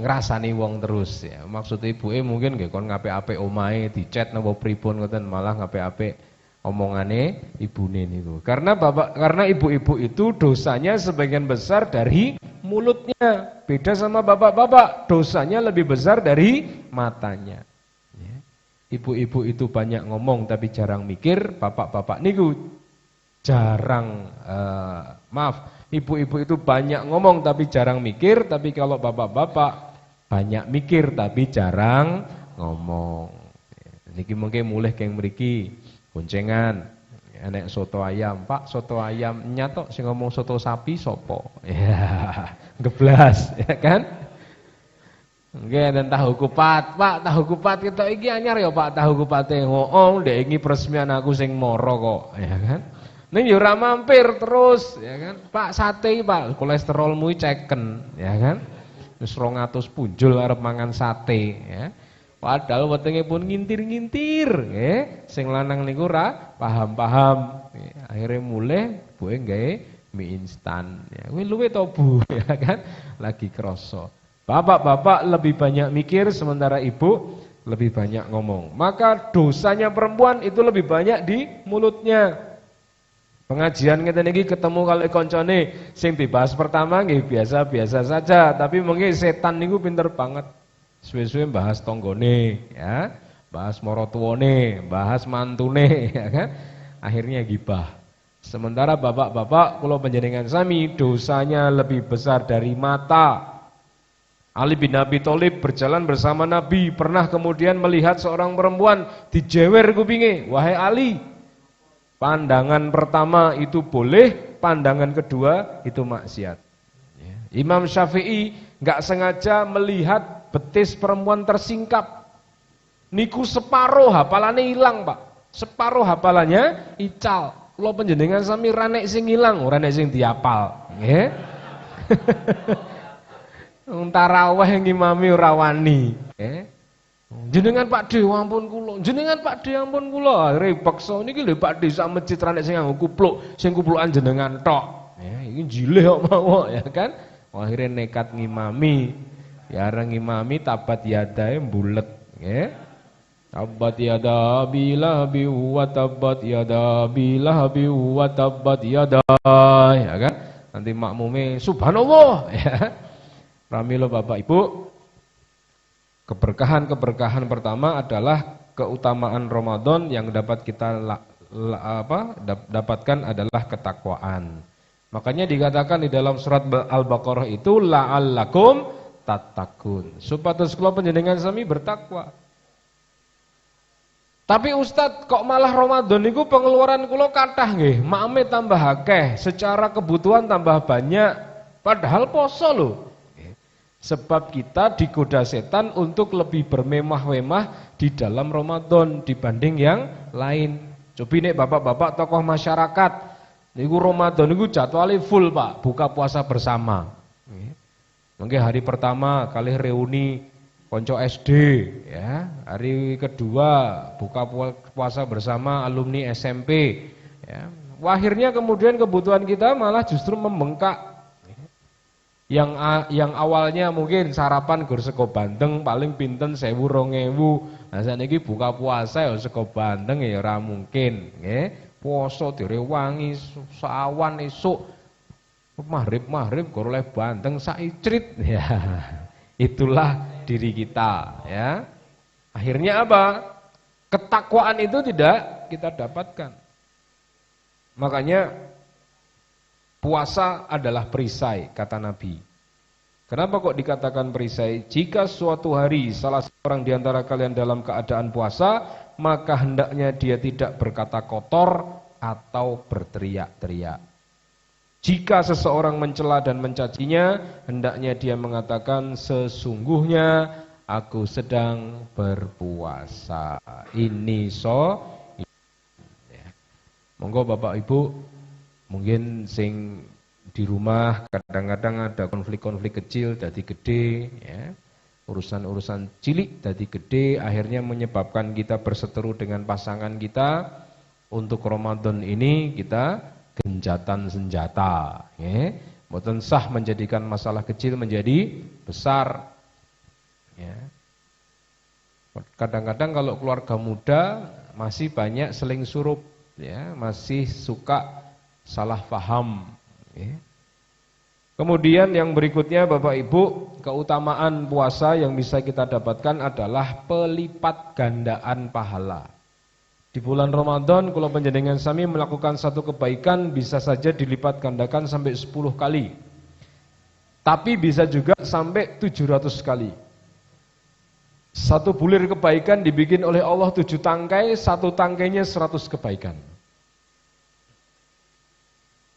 ngrasani wong terus ya. Maksud ibuke mungkin nggih kon ngapik-apik omahe dicet napa pripun ngoten, malah ngapik-apik omongane ibune niku. Karena ibu-ibu itu dosanya sebagian besar dari mulutnya. Beda sama bapak-bapak, dosanya lebih besar dari matanya. Ya. Ibu-ibu itu banyak ngomong tapi jarang mikir, bapak-bapak niku jarang ibu-ibu itu banyak ngomong tapi jarang mikir, tapi kalau bapak-bapak banyak mikir tapi jarang ngomong. Niki mungkin mulai keng mriki boncengan, nek soto ayam, Pak soto ayam nyatok sing ngomong soto sapi sopo? Ya, geblas, ya kan? Nggih, dan tahu kupat, Pak tahu kupat kita iki anyar ya Pak tahu kupate. Oh, ndek iki peresmian aku sing moro kok, ya kan? Ning yo ora mampir terus, ya kan? Pak sate, Pak, kolesterolmu ceken, ya kan? Wis 200 punjul arep mangan sate, ya. Padahal wetenge pun ngintir-ngintir, nggih. Sing lanang niku ora paham-paham. Akhirnya mulai buke nggawe mie instan, ya. Kuwi luwe to, Bu, ya kan? Lagi krasa. Bapak-bapak lebih banyak mikir sementara ibu lebih banyak ngomong. Maka dosanya perempuan itu lebih banyak di mulutnya. Pengajian ngeten iki ketemu kali koncone sing dibahas pertama nggih biasa-biasa saja, tapi mungkin setan niku pinter banget. Suwe-suwe bahas tonggone ya, bahas moro tuwane, bahas mantune ya kan. Akhirnya gibah. Sementara bapak-bapak kula panjenengan sami dosanya lebih besar dari mata. Ali bin Abi Thalib berjalan bersama Nabi, pernah kemudian melihat seorang perempuan dijewer kupinge. Wahai Ali, pandangan pertama itu boleh, pandangan kedua itu maksiat. Imam Syafi'i nggak sengaja melihat betis perempuan tersingkap. Niku separuh hafalannya hilang, Pak. Separuh hafalannya ical. Kula panjenengan sami ranek sing ilang, ora nek sing diapal, nggih. Tarawih ngimami ora wani, nggih. Jenengan Pak De ampun kula, jenengan Pak De ampun kula. Repeksa niki lho Pak De sak masjid ranek sing nganggo kupluk, sing kuplukan jenengan tok. Iki jileh kok mawon ya kan. Akhire nekat ngimami. Ya areng ngimami tabat yadae mbulet, nggih. Tabbat yada bilahabi wa tabbat yada bilahabi wa tabbat yada, ya kan? Nanti makmume subhanallah, ya. Pramila Bapak Ibu, keberkahan pertama adalah keutamaan Ramadan yang dapat kita dapatkan adalah ketakwaan. Makanya dikatakan di dalam surat Al-Baqarah itu la'allakum tattaqun. Supados kula panjenengan sami bertakwa. Tapi Ustadz kok malah Ramadan niku pengeluaran kula kathah nggih, makme tambah akeh, secara kebutuhan tambah banyak, padahal poso lho. Sebab kita digoda setan untuk lebih bermemah-memah di dalam Ramadan dibanding yang lain. Cobi nek bapak-bapak tokoh masyarakat, niku Ramadan niku jadwale full Pak, buka puasa bersama. Mungkin hari pertama kali reuni konco SD, ya. Hari kedua buka puasa bersama alumni SMP, ya. Akhirnya kemudian kebutuhan kita malah justru membengkak. Yang awalnya mungkin sarapan gur sego bandeng paling pinten 1000 2000. Nah saniki buka puasa ya sego bandeng ya ora mungkin, nggih. Poso direwangi sawan esuk maghrib gur oleh bandeng sak icrit, ya. Itulah diri kita, ya. Akhirnya apa? Ketakwaan itu tidak kita dapatkan. Makanya puasa adalah perisai, kata Nabi. Kenapa kok dikatakan perisai? Jika suatu hari salah seorang di antara kalian dalam keadaan puasa, maka hendaknya dia tidak berkata kotor atau berteriak-teriak. Jika seseorang mencela dan mencacinya, hendaknya dia mengatakan sesungguhnya aku sedang berpuasa. Ini ya. Monggo Bapak Ibu, mungkin sing di rumah kadang-kadang ada konflik-konflik kecil dadi gede, ya. Urusan-urusan cilik dadi gede, akhirnya menyebabkan kita berseteru dengan pasangan kita. Untuk Ramadan ini kita genjatan senjata, ya. Mboten sah menjadikan masalah kecil menjadi besar, ya. Kadang-kadang kalau keluarga muda masih banyak seling surup, ya, masih suka salah paham, ya. Kemudian yang berikutnya Bapak Ibu, keutamaan puasa yang bisa kita dapatkan adalah pelipat gandaan pahala. Di bulan Ramadan kalau panjenengan sami melakukan satu kebaikan bisa saja dilipat gandakan sampai 10 kali. Tapi bisa juga sampai 700 kali. Satu bulir kebaikan dibikin oleh Allah 7 tangkai, satu tangkainya 100 kebaikan.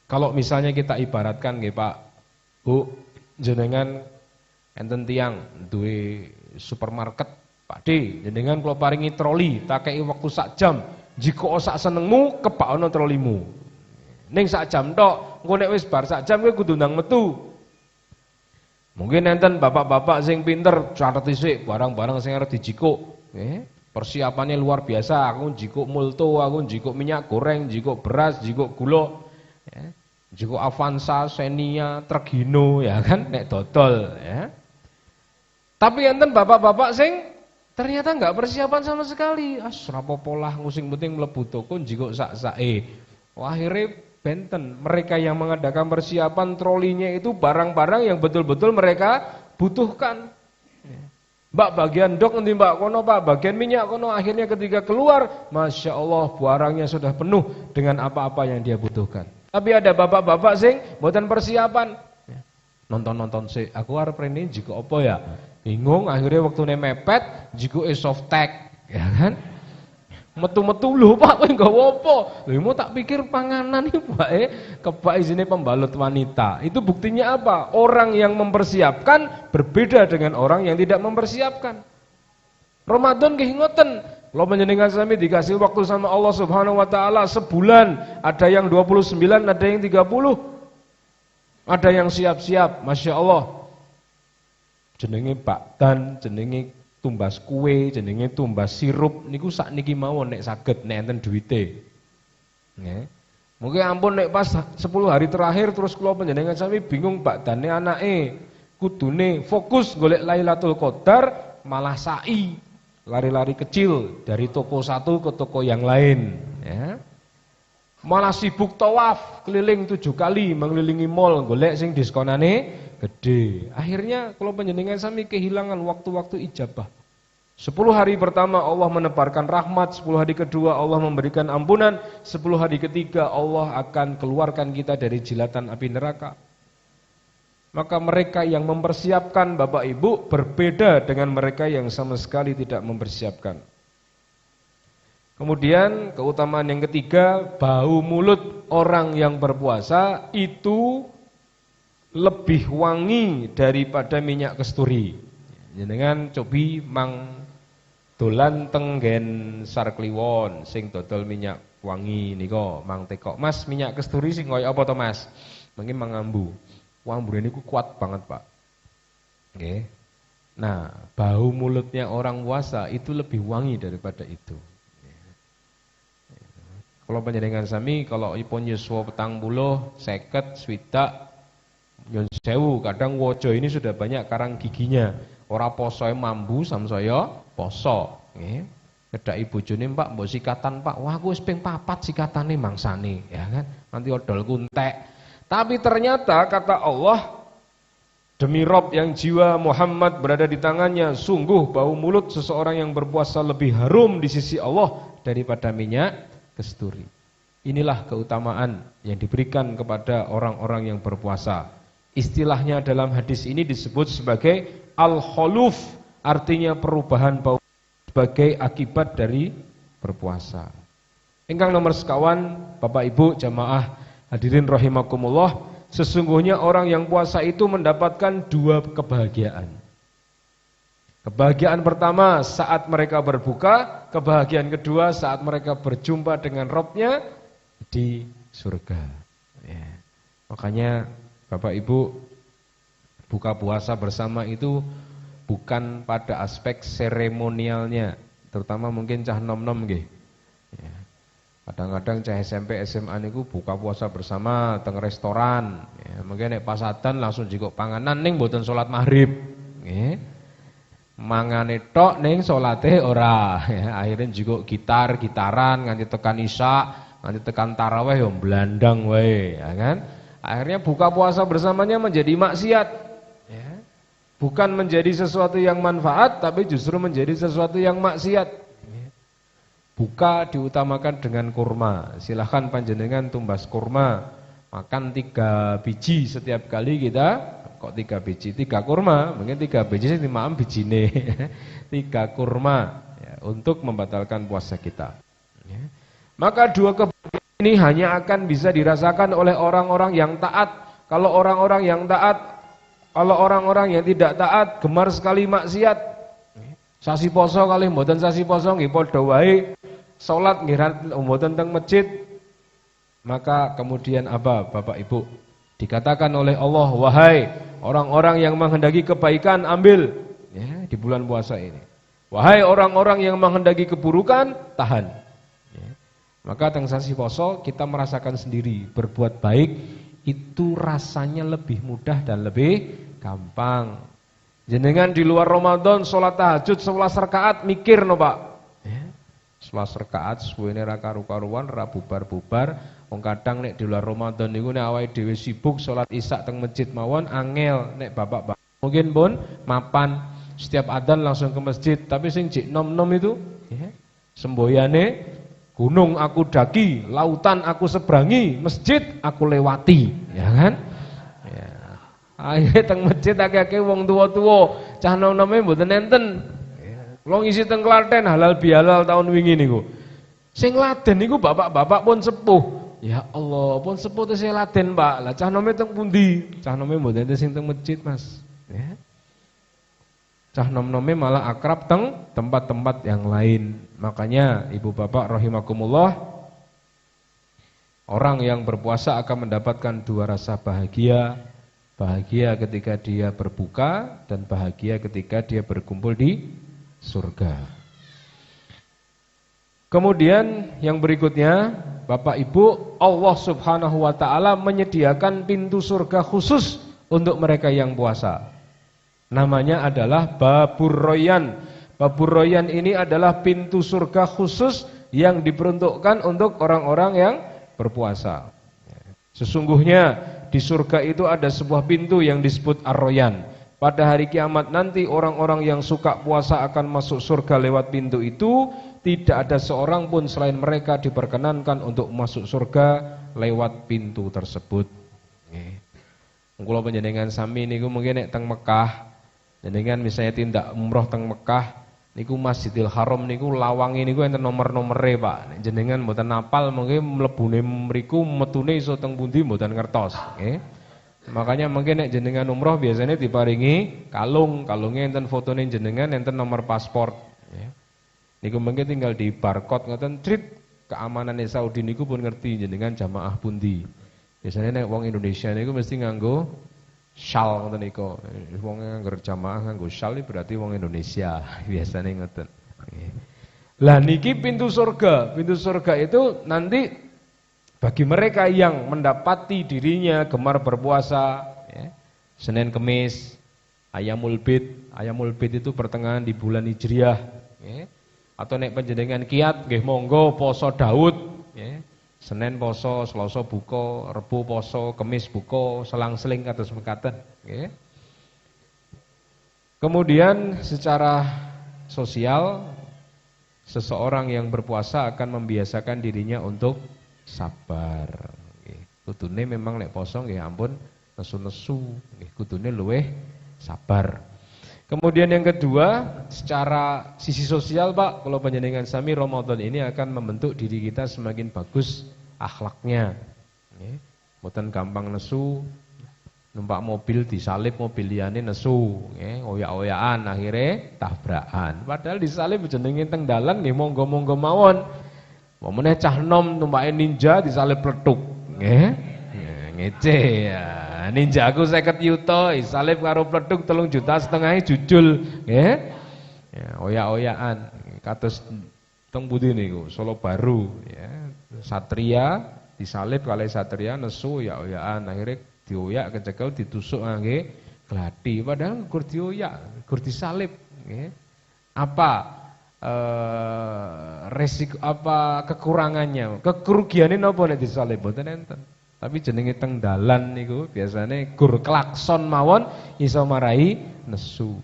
Kalau misalnya kita ibaratkan nggih Pak, Bu, jenengan enten tiang duwe supermarket, Pak D, jenengan kula paringi troli, tak kei waktu sak jam. Jika sak senengmu, kebakno trolimu. Ning sak jam tok, engko nek wis bar sak jam kowe kudu ndang metu. Mungkin enten bapak-bapak sing pinter catet isik barang-barang sing arep dijikuk, persiapannya luar biasa. Aku njikuk multo, aku njikuk minyak goreng, njikuk beras, njikuk gula, ya. Njikuk Avanza, Xenia, Trigino, ya kan nek dodol, ya. Tapi enten bapak-bapak sing ternyata enggak persiapan sama sekali. Rapopo lah ngusing penting mlebu toko njikuk sak-sake. Akhirnya benten. Mereka yang mengadakan persiapan trolinya itu barang-barang yang betul-betul mereka butuhkan. Mbak bagian dok nanti mbak kono pak, bagian minyak kono. Akhirnya ketika keluar, Masya Allah barangnya sudah penuh dengan apa-apa yang dia butuhkan. Tapi ada bapak-bapak sing mboten persiapan. Nonton sih, aku arep rene jika apa ya? Bingung, akhirnya waktu mepet jika softtek, ya kan? Metu-metu lho Pak, kowe nggawa apa? Lho mau tak pikir panganan iki Pak, kebak isine pembalut wanita. Itu buktinya apa? Orang yang mempersiapkan berbeda dengan orang yang tidak mempersiapkan. Ramadan nggih ngoten. Kalau panjenengan sami dikasih waktu sama Allah Subhanahu wa taala sebulan, ada yang 29, ada yang 30. Ada yang siap-siap, Masya Allah. Jenenge bakdan, jenenge tumbas kue, jenenge tumbas sirup niku sakniki mawon nek saged nek enten duwite. Nggih. Mungkin ampun nek pas 10 hari terakhir terus kula panjenengan sami bingung bakdane anake, kudune fokus golek Lailatul Qadar malah sa'i, lari-lari kecil dari toko satu ke toko yang lain, ya. Malah sibuk tawaf keliling 7 kali mengelilingi mall golek sing diskonane gede. Akhirnya kalau panjenengan sami kehilangan waktu-waktu ijabah. 10 hari pertama Allah menebarkan rahmat, 10 hari kedua Allah memberikan ampunan, 10 hari ketiga Allah akan keluarkan kita dari jilatan api neraka. Maka mereka yang mempersiapkan Bapak Ibu berbeda dengan mereka yang sama sekali tidak mempersiapkan. Kemudian keutamaan yang ketiga, bau mulut orang yang berpuasa itu lebih wangi daripada minyak kasturi. Jenengan cobi mang dolan tenggen Sarkliwon sing dodol minyak wangi nika mang tekok. Mas, minyak kasturi sing kaya apa to Mas? Mungkin mangambu. Wambune niku kuat banget, Pak. Nggih. Nah, bau mulutnya orang puasa itu lebih wangi daripada itu. Kalau panjenengan sami kalau ipun yuswa 40, 50, 60 nyun sewu, kadang wojo ini sudah banyak karang giginya. Ora posoe mambu samsaya poso, nggih. Kedaki bojone, Pak, mbok sikatan, Pak. Wah, aku wis ping 4 sikatane mangsane, ya kan. Nanti odol kuntek. Tapi ternyata kata Allah, demi Rob yang jiwa Muhammad berada di tangannya, sungguh bau mulut seseorang yang berpuasa lebih harum di sisi Allah daripada minyak kasturi. Inilah keutamaan yang diberikan kepada orang-orang yang berpuasa. Istilahnya dalam hadis ini disebut sebagai al-khuluf, artinya perubahan bau sebagai akibat dari berpuasa. Ingkang nomor sekawan, Bapak Ibu jamaah hadirin rahimakumullah, sesungguhnya orang yang puasa itu mendapatkan 2 kebahagiaan. Kebahagiaan pertama saat mereka berbuka, kebahagiaan kedua saat mereka berjumpa dengan Robnya di surga. Ya. Makanya Bapak Ibu, buka puasa bersama itu bukan pada aspek seremonialnya, terutama mungkin cah nom-nom nggih. Ya. Kadang-kadang cah SMP SMA niku buka puasa bersama teng restoran. Ya. Mungkin nek pasatan langsung jikok panganan ning mboten salat maghrib. Nggih. Mangane tok ning salate ora, ya, akhirnya juga gitaran nganti tekan isya, nganti tekan tarawih yo blandang wae, ya kan? Akhirnya buka puasa bersamanya menjadi maksiat, ya. Bukan menjadi sesuatu yang manfaat, tapi justru menjadi sesuatu yang maksiat. Ya. Buka diutamakan dengan kurma. Silahkan panjenengan tumbas kurma, makan 3 biji setiap kali kita. Kok 3 biji? 3 kurma, mungkin 3 biji sih maam bijine. 3 kurma ya, untuk membatalkan puasa kita. Ya. Maka 2 kebahagiaan ini hanya akan bisa dirasakan oleh orang-orang yang taat. Kalau orang-orang yang taat, kalau orang-orang yang tidak taat, gemar sekali maksiat. Sasi poso kali mboten sasi poso nggih padha wae. Salat nggih mboten teng masjid. Maka kemudian apa Bapak Ibu? Dikatakan oleh Allah, wahai orang-orang yang menghendaki kebaikan ambil, ya, di bulan puasa ini. Wahai orang-orang yang menghendaki keburukan tahan. Ya. Maka teng sasi poso kita merasakan sendiri berbuat baik itu rasanya lebih mudah dan lebih gampang. Jenengan di luar Ramadan sholat tahajud 11 rakaat mikir no Pak. Ya. 11 rakaat suwene ra karu-karuan, ra bubar-bubar. Wong kadang nek di luar Ramadan niku nek awake dhewe sibuk salat isya teng masjid mawon angel nek bapak-bapak mungkin pun mapan setiap adzan langsung ke masjid, tapi sing jik nom-nom itu ya, semboyane gunung aku daki, lautan aku seberangi, masjid aku lewati, ya kan? Ya. Akhirnya teng masjid akeh-akeh wong tua-tua, cah nom-nome mboten enten. Kula ngisi teng Klaten halal bihalal tahun wingi niku. Sing laden niku bapak-bapak pun sepuh. Ya Allah, pun sepuh teh sing laden, Pak. Lah cah nome teng pundi? Cah nome mboten enten sing teng masjid, Mas. Ya. Cah nom-nome malah akrab teng tempat-tempat yang lain. Makanya ibu bapak rahimakumullah, orang yang berpuasa akan mendapatkan dua rasa bahagia. Bahagia ketika dia berbuka dan bahagia ketika dia berkumpul di surga. Kemudian yang berikutnya, Bapak Ibu, Allah Subhanahu wa taala menyediakan pintu surga khusus untuk mereka yang puasa. Namanya adalah Babur Royan. Babur Royan ini adalah pintu surga khusus yang diperuntukkan untuk orang-orang yang berpuasa. Sesungguhnya di surga itu ada sebuah pintu yang disebut Ar-Royan. Pada hari kiamat nanti orang-orang yang suka puasa akan masuk surga lewat pintu itu. Tidak ada seorang pun selain mereka diperkenankan untuk masuk surga lewat pintu tersebut. Kula panjenengan sami niku mungkin nek teng Mekah, jenengan misalnya tindak umroh teng Mekah, niku Masjidil Haram niku lawange niku enten nomor-nomere, Pak. Nek jenengan mboten apal mungkin mlebune mriku metune iso teng pundi mboten ngertos, nggih. Makanya mungkin nek jenengan umroh biasanya diparingi kalungnya enten fotone jenengan, enten nomor paspor, ya. Niku mungkin tinggal di barcode ngoten trit, keamanane Saudi niku pun ngerti jenengan jamaah pundi. Biasanya nek wong Indonesia niku mesti nganggo shawl ngoten niku. Wong nganggo jamaah nganggo shawl berarti wong Indonesia biasanya ngoten. Lah niki pintu surga. Pintu surga itu nanti bagi mereka yang mendapati dirinya gemar berpuasa, ya, Senin Kemis, Ayamul Bid. Ayamul Bid itu pertengahan di bulan Hijriah, ya. Atau nek panjenengan kiat nggih monggo poso Daud, ya. Senin poso, Selasa buka, Rebo poso, Kemis buka, selang-seling kados mekaten, ya. Kemudian secara sosial seseorang yang berpuasa akan membiasakan dirinya untuk sabar. Kudune memang nek poso nggih ampun nesu-nesu, nggih kudune luweh sabar. Kemudian yang kedua, secara sisi sosial, Pak, kalau panjenengan sami Ramadan ini akan membentuk diri kita semakin bagus akhlaknya. Mboten gampang nesu, numpak mobil disalip mobil liyane nesu, oyak-oyakan akhirnya tabrakan. Padahal disalip jenenge teng dalan nggih monggo-monggo mawon. Momene cah nom numpake ninja disalip peletuk, nggih. Ngece ya. Ninja aku 50 yuta, disalip karo peletuk 3,5 juta jujul, nggih. Ya, oyak-oyakan kados teng pundi niku, Solo Baru, ya. Satria disalip kalih satria nesu oyak-oyakan akhirnya dioyak kecekel ditusuk ngangge gladi padahal gur dioyak, gur disalip, nggih. Apa resiko apa kekurangannya? Kerugiane napa nek disalip mboten enten. Tapi jenenge teng dalan niku biasane gur klakson mawon iso marai nesu.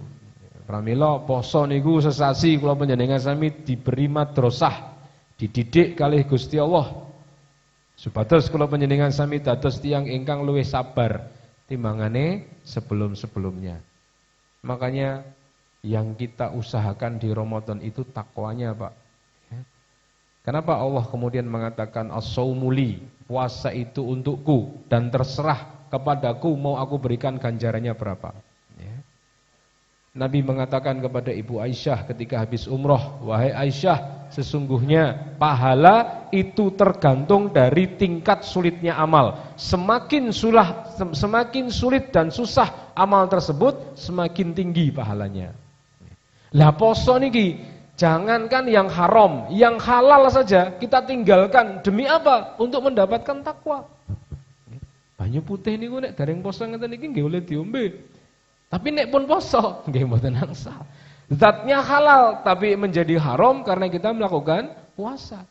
Pramila poso niku sesasi kula panjenengan sami diberi madrasah, dididik kalih Gusti Allah. Supados kula panjenengan sami dados tiyang ingkang luwih sabar timbangane sebelum-sebelumnya. Makanya yang kita usahakan di Ramadan itu takwanya, Pak. Kenapa Allah kemudian mengatakan as-saumuli, puasa itu untukku dan terserah kepadaku mau aku berikan ganjarannya berapa. Ya. Nabi mengatakan kepada Ibu Aisyah ketika habis umroh, wahai Aisyah, sesungguhnya pahala itu tergantung dari tingkat sulitnya amal. Semakin sulit dan susah amal tersebut, semakin tinggi pahalanya. Lah poso niki jangankan yang haram, yang halal saja kita tinggalkan demi apa? Untuk mendapatkan takwa. Banyu putih niku nek dereng poso ngeten iki nggih oleh diombe. Tapi nek pun poso nggih mboten angsal. Zatnya halal tapi menjadi haram karena kita melakukan puasa.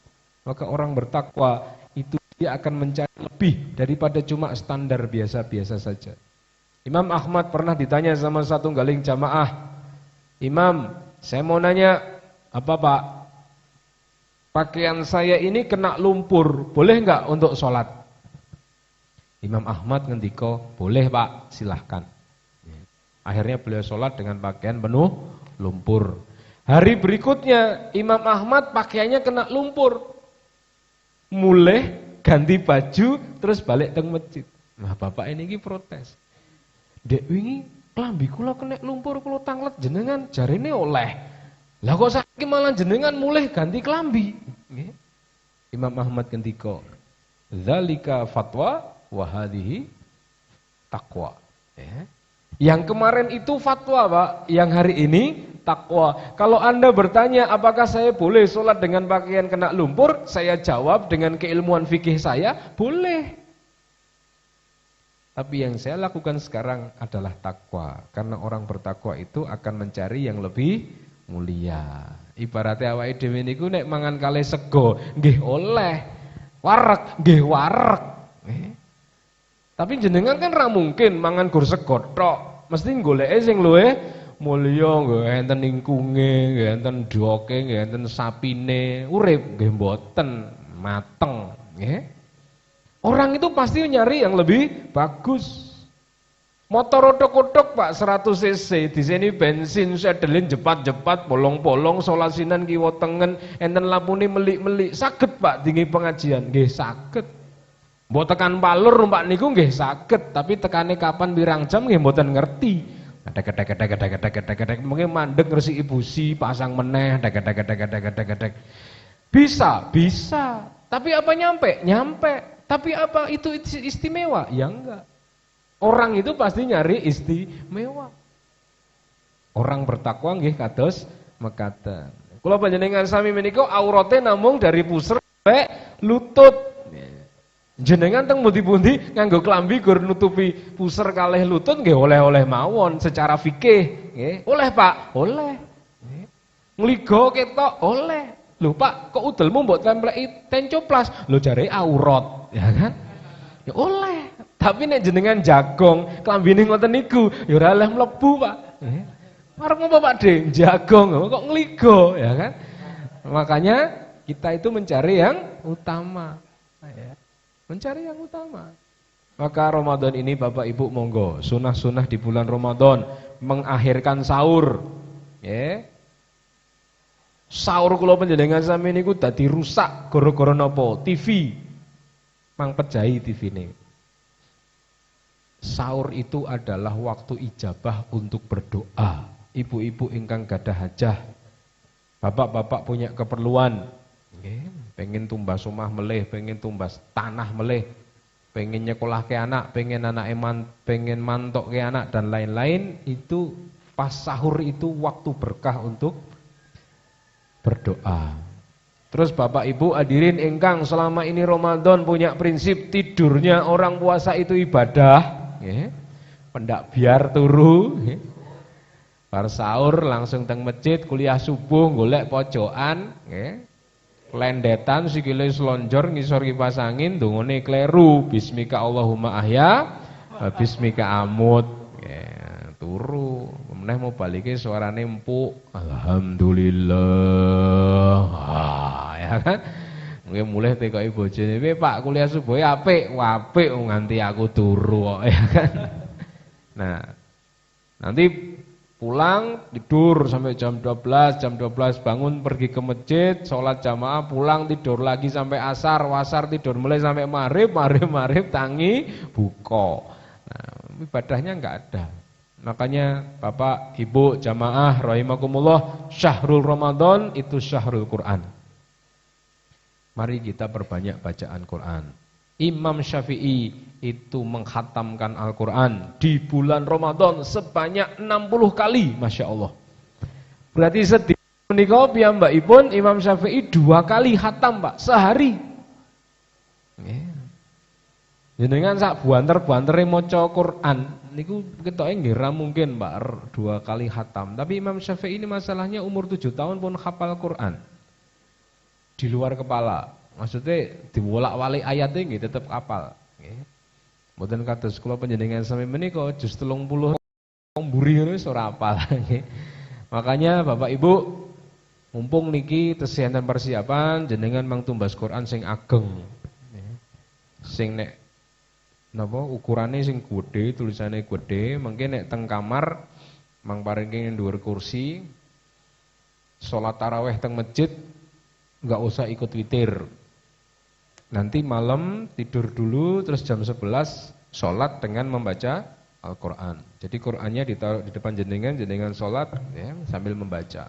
Maka orang bertakwa itu dia akan mencari lebih daripada cuma standar biasa-biasa saja. Imam Ahmad pernah ditanya sama satu galing jamaah, Imam, saya mau nanya, apa Pak? Pakaian saya ini kena lumpur, boleh enggak untuk sholat? Imam Ahmad ngendika, boleh Pak, silahkan. Akhirnya beliau sholat dengan pakaian penuh lumpur. Hari berikutnya Imam Ahmad pakaiannya kena lumpur, mulai ganti baju terus balik teng masjid. Nah bapak ini protes. Dek wingi klambi kula kena lumpur kula tanglet jenengan jarine oleh. Lah kok saiki malah jenengan mulai ganti klambi. Nggih. Imam Ahmad ngendika, "Dzalika fatwa wa hadhihi taqwa." Ya. Yang kemarin itu fatwa, Pak, yang hari ini takwa. Kalau Anda bertanya apakah saya boleh sholat dengan pakaian kena lumpur, saya jawab dengan keilmuan fikih saya, boleh. Tapi yang saya lakukan sekarang adalah takwa. Karena orang bertakwa itu akan mencari yang lebih mulia. Ibaratnya awake dhewe niku nek mangan kalih sego, nggih oleh. Wareg, nggih wareg. Tapi jenengan kan ra mungkin mangan gur sego tok. Mesti goleke sing luwih mulya, nggih enten ingkunge, nggih enten doke, nggih enten sapine, urip nggih mboten mateng, nggih. Orang itu pasti nyari yang lebih bagus. Motor otok-otok Pak 100 cc, di sini bensin sedelin jepat-jepat, bolong-bolong, solasinan kiwa tengen, enten lampune melik-melik, saged Pak tinggi pengajian, nggih saged. Mbok tekan palur numpak niku nggih saged, tapi tekane kapan pirang jam nggih mboten ngerti. Kadek-kadek mungkin mandeg ngresiki busi, pasang meneh, kadek-kadek. Bisa. Tapi apa nyampe? Nyampe. Tapi apa itu istimewa? Ya enggak. Orang itu pasti nyari istimewa. Orang bertakwa nggih kados mekaten. Kula panjenengan sami menika aurate namung dari pusar sampai lutut. Jenengan teng pundi-pundi nganggo klambi gur nutupi pusar kalih lutut nggih oleh-oleh mawon secara fikih, nggih. Oleh Pak, oleh. Ngligo ketok oleh. Lho Pak, kok udelmu mbok templeki tencoplas? Lho jare aurat, ya kan? Ya oleh. Tapi nek jenengan jagong, klambine ngoten niku, ya ora oleh mlebu, Pak. Arep ngopo Pak De? Jagong kok ngligo, ya kan? Makanya kita itu mencari yang utama, ya. Mencari yang utama. Maka Ramadan ini Bapak Ibu monggo, sunah-sunah di bulan Ramadan, mengakhirkan sahur, ya. Sahur kula panjenengan sami niku dadi rusak gara-gara napa? TV. Mang pejahi TV-ne. Sahur itu adalah waktu ijabah untuk berdoa. Ibu-ibu ingkang gadah hajah, bapak-bapak punya keperluan, pengen tumbas omah meleh, pengen tumbas tanah meleh, pengen nyekolahke anak, pengen mantok ke anak dan lain-lain, itu pas sahur itu waktu berkah untuk berdoa. Terus Bapak Ibu hadirin ingkang selama ini Ramadan punya prinsip tidurnya orang puasa itu ibadah, pendak biar turu, bar sahur langsung teng masjid, kuliah subuh golek pojokan, lendetan sikile slonjor ngisor kipas angin, dungane kleru, bismika Allahumma ahya, bismika amut, turu. Meneh mau balike suarane empuk, alhamdulillah, ya kan? Mungkin mulai tekoki bojone, Pak kuliah subuh apik, apik nganti aku turu, ya kan? Nah, nanti pulang tidur sampai jam 12 bangun pergi ke masjid, sholat jamaah, pulang tidur lagi sampai asar tidur mulai sampai maghrib tangi buka. Nah, ibadahnya enggak ada. Makanya Bapak, Ibu, jamaah rahimakumullah, syahrul Ramadan itu syahrul Quran. Mari kita perbanyak bacaan Quran. Imam Syafi'i itu menghatamkan Al-Quran di bulan Ramadan sebanyak 60 kali, Masya Allah. Berarti sedih menika piyambakipun Imam Syafi'i 2 kali hatam Pak, sehari. Jenengan sak buanter-buantere maca Quran niku ketoke nggih ra mungkin Pak 2 kali hatam. Tapi Imam Syafi'i ini masalahnya umur 7 tahun pun hafal Quran. Di luar kepala. Maksudnya diwolak-walik ayatnya nggih tetep hafal, nggih. Mboten kados kula panjenengan sami menika jus 30 mburi ngono wis ora hafal, nggih. Makanya Bapak Ibu, mumpung niki tesih enten persiapan jenengan mang tumbas Quran sing ageng. Sing nek napa ukurane sing gede, tulisane gede, mungkin nek teng kamar mang paringi dhuwur kursi. Salat tarawih teng masjid enggak usah ikut witir. Nanti malam tidur dulu terus jam 11 salat dengan membaca Al-Qur'an. Jadi Qur'annya ditaruh di depan jenengan, jenengan salat ya sambil membaca.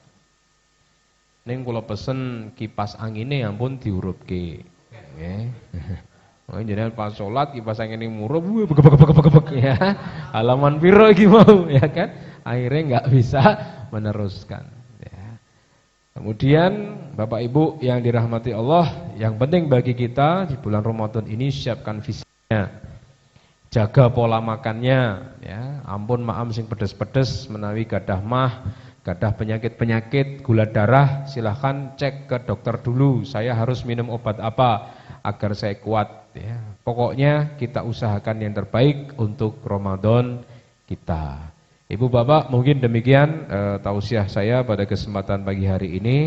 Ning kula pesen kipas angine ampun diurupke. Nggih. Oh jenengan pas salat kipas angine murup bek ya. Halaman piro iki mau ya kan? Akhirnya enggak bisa meneruskan ya. Kemudian Bapak Ibu yang dirahmati Allah, yang penting bagi kita di bulan Ramadan ini siapkan visinya. Jaga pola makannya ya. Ampun maam sing pedes-pedes menawi gadah mah, gadah penyakit-penyakit, gula darah, silahkan cek ke dokter dulu. Saya harus minum obat apa agar saya kuat ya. Pokoknya kita usahakan yang terbaik untuk Ramadan kita. Ibu Bapak, mungkin demikian tausiah saya pada kesempatan pagi hari ini.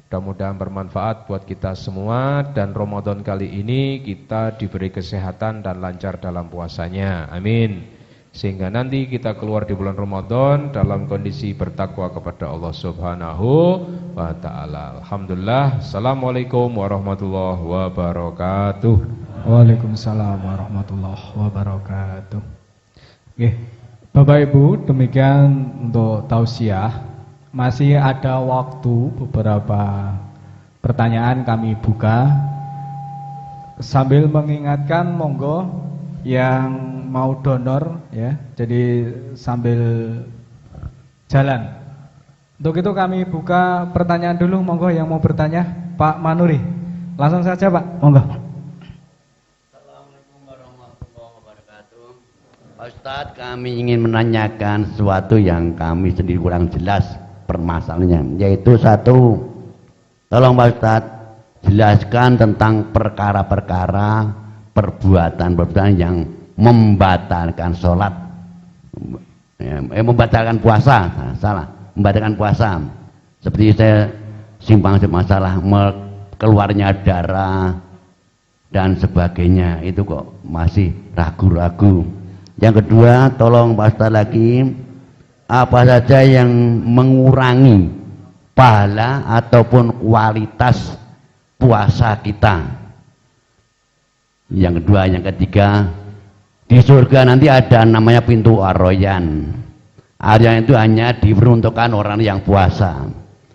Mudah-mudahan bermanfaat buat kita semua dan Ramadan kali ini kita diberi kesehatan dan lancar dalam puasanya. Amin. Sehingga nanti kita keluar di bulan Ramadan dalam kondisi bertakwa kepada Allah Subhanahu wa taala. Alhamdulillah. Assalamualaikum warahmatullahi wabarakatuh. Waalaikumsalam warahmatullahi wabarakatuh. Oke, Bapak Ibu, demikian untuk tausiah. Masih ada waktu beberapa pertanyaan kami buka. Sambil mengingatkan monggo yang mau donor ya. Jadi sambil jalan. Untuk itu kami buka pertanyaan dulu, monggo yang mau bertanya, Pak Manuri. Langsung saja, Pak. Monggo. Assalamualaikum warahmatullahi wabarakatuh. Pak Ustadz, kami ingin menanyakan sesuatu yang kami sendiri kurang jelas permasalahannya, yaitu satu, tolong Pak Ustadz jelaskan tentang perkara-perkara perbuatan yang membatalkan sholat, membatalkan puasa, membatalkan puasa. Seperti saya simpang masalah keluarnya darah dan sebagainya, itu kok masih ragu-ragu. Yang kedua, tolong Pak Ustadz lagi, apa saja yang mengurangi pahala ataupun kualitas puasa kita. Yang kedua, yang ketiga, di surga nanti ada namanya pintu Ar-Rayyan. Ar-Rayyan itu hanya diperuntukkan orang yang puasa.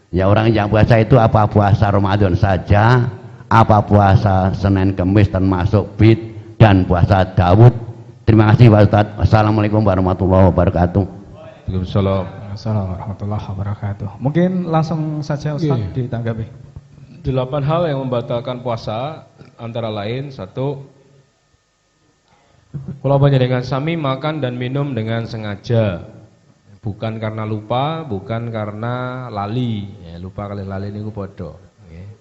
Ya, orang yang puasa itu apa puasa Ramadan saja, apa puasa Senin Kamis termasuk Bid dan puasa Daud. Terima kasih Pak Ustadz. Assalamualaikum warahmatullahi wabarakatuh. Waalaikumsalam. Assalamualaikum warahmatullahi wabarakatuh. Mungkin langsung saja Ustaz ditanggapi. 8 hal yang membatalkan puasa antara lain, 1, kula panjenengan sami makan dan minum dengan sengaja, bukan karena lupa, bukan karena lali. Ya, lupa kali lali niku padha. Nggih.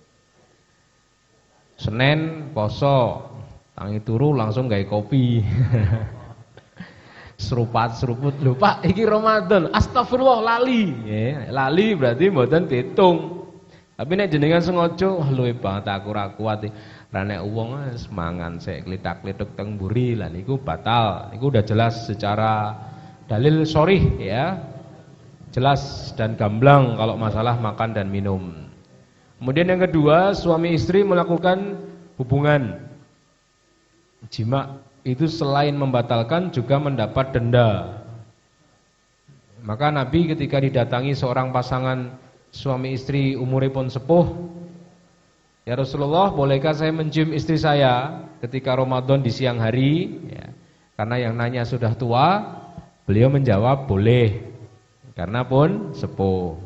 Senin poso, tangi turu langsung gawe kopi. Seruput lupa iki Ramadan, astagfirullah lali. Ya, lali berarti mboten diitung. Tapi nek jenengan sengaja, wah luwe banget aku ora kuat. Ra nek wong wis mangan sik klitak-klituk teng mburi, lah niku batal. Niku udah jelas secara dalil sharih ya. Jelas dan gamblang kalau masalah makan dan minum. Kemudian yang kedua, suami istri melakukan hubungan jima itu selain membatalkan juga mendapat denda. Maka Nabi ketika didatangi seorang pasangan suami istri umuripun sepuh, ya Rasulullah, bolehkah saya mencium istri saya ketika Ramadan di siang hari? Ya, karena yang nanya sudah tua, beliau menjawab boleh, karena pun sepuh.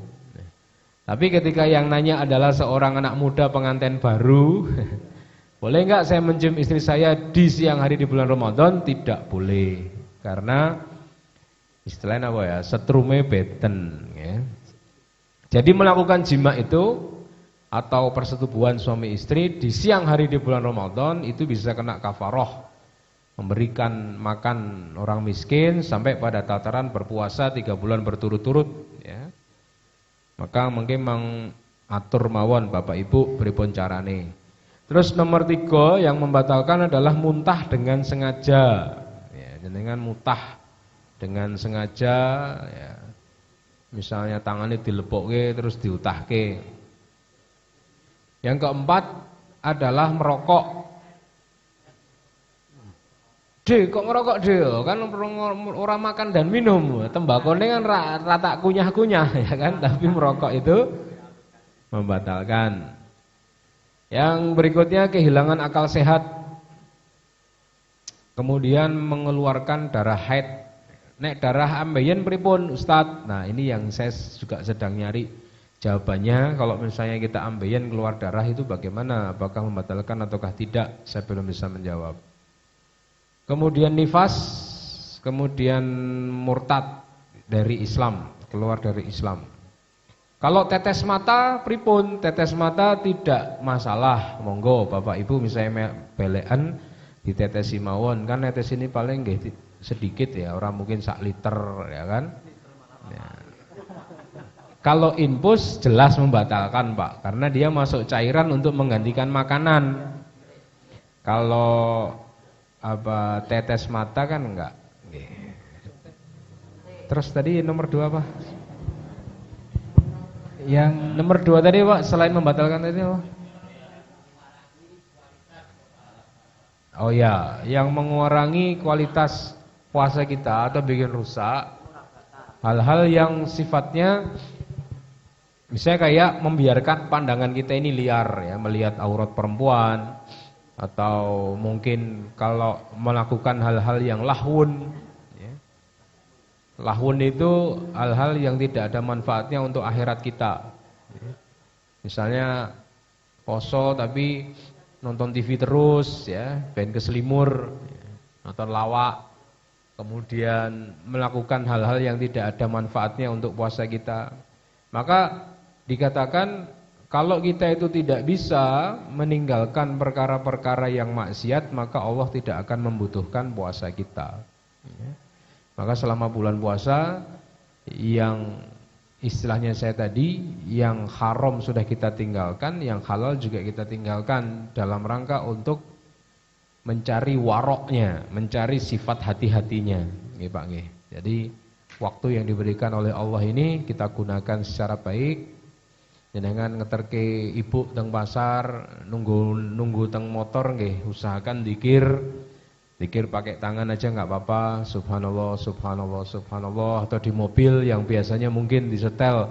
Tapi ketika yang nanya adalah seorang anak muda pengantin baru, boleh enggak saya mencium istri saya di siang hari di bulan Ramadan? Tidak boleh. Karena istilahnya apa ya? Setrume beten ya. Jadi melakukan jima itu atau persetubuhan suami istri di siang hari di bulan Ramadan itu bisa kena kafaroh, memberikan makan orang miskin sampai pada tataran berpuasa 3 bulan berturut-turut ya. Maka mungkin mengatur mawon Bapak Ibu pripun carane. Terus nomor 3 yang membatalkan adalah muntah dengan sengaja. Ya, jenengan muntah dengan sengaja ya. Misalnya tangannya dilepokke terus diutahke. Yang keempat adalah merokok. Kok ngerokok kan orang makan dan minum. Tembakone kan rata kunyah-kunyah ya kan, tapi merokok itu membatalkan. Yang berikutnya kehilangan akal sehat. Kemudian mengeluarkan darah haid. Nek darah ambeien pripun Ustadz? Nah, ini yang saya juga sedang nyari jawabannya. Kalau misalnya kita ambeien keluar darah itu bagaimana? Apakah membatalkan ataukah tidak? Saya belum bisa menjawab. Kemudian nifas, kemudian murtad dari Islam, keluar dari Islam. Kalau tetes mata pripun? Tetes mata tidak masalah, monggo Bapak Ibu misalnya belekan ditetesi mawon, kan tetes ini paling nggih sedikit ya, orang mungkin sak liter ya kan. Ya. Kalau infus jelas membatalkan Pak, karena dia masuk cairan untuk menggantikan makanan. Kalau tetes mata kan enggak. Terus tadi nomor 2 apa? Yang Nomor 2 tadi Pak, selain membatalkan tadi apa? Oh ya, yang mengurangi kualitas puasa kita atau bikin rusak. Hal-hal yang sifatnya misalnya kayak membiarkan pandangan kita ini liar ya, melihat aurat perempuan. Atau mungkin kalau melakukan hal-hal yang lahun ya. Lahun itu hal-hal yang tidak ada manfaatnya untuk akhirat kita ya. Misalnya poso tapi nonton TV terus ya, ben keselimur ya. Nonton lawak. Kemudian melakukan hal-hal yang tidak ada manfaatnya untuk puasa kita. Maka dikatakan kalau kita itu tidak bisa meninggalkan perkara-perkara yang maksiat, maka Allah tidak akan membutuhkan puasa kita. Maka selama bulan puasa yang istilahnya saya tadi, yang haram sudah kita tinggalkan, yang halal juga kita tinggalkan dalam rangka untuk mencari waroknya, mencari sifat hati-hatinya. Nggih Pak nggih. Jadi waktu yang diberikan oleh Allah ini kita gunakan secara baik. Jenengan ngeterke ibu teng pasar, nunggu teng motor nggih, usahakan dikir pakai tangan aja nggak apa-apa, subhanallah, subhanallah, subhanallah. Atau di mobil yang biasanya mungkin disetel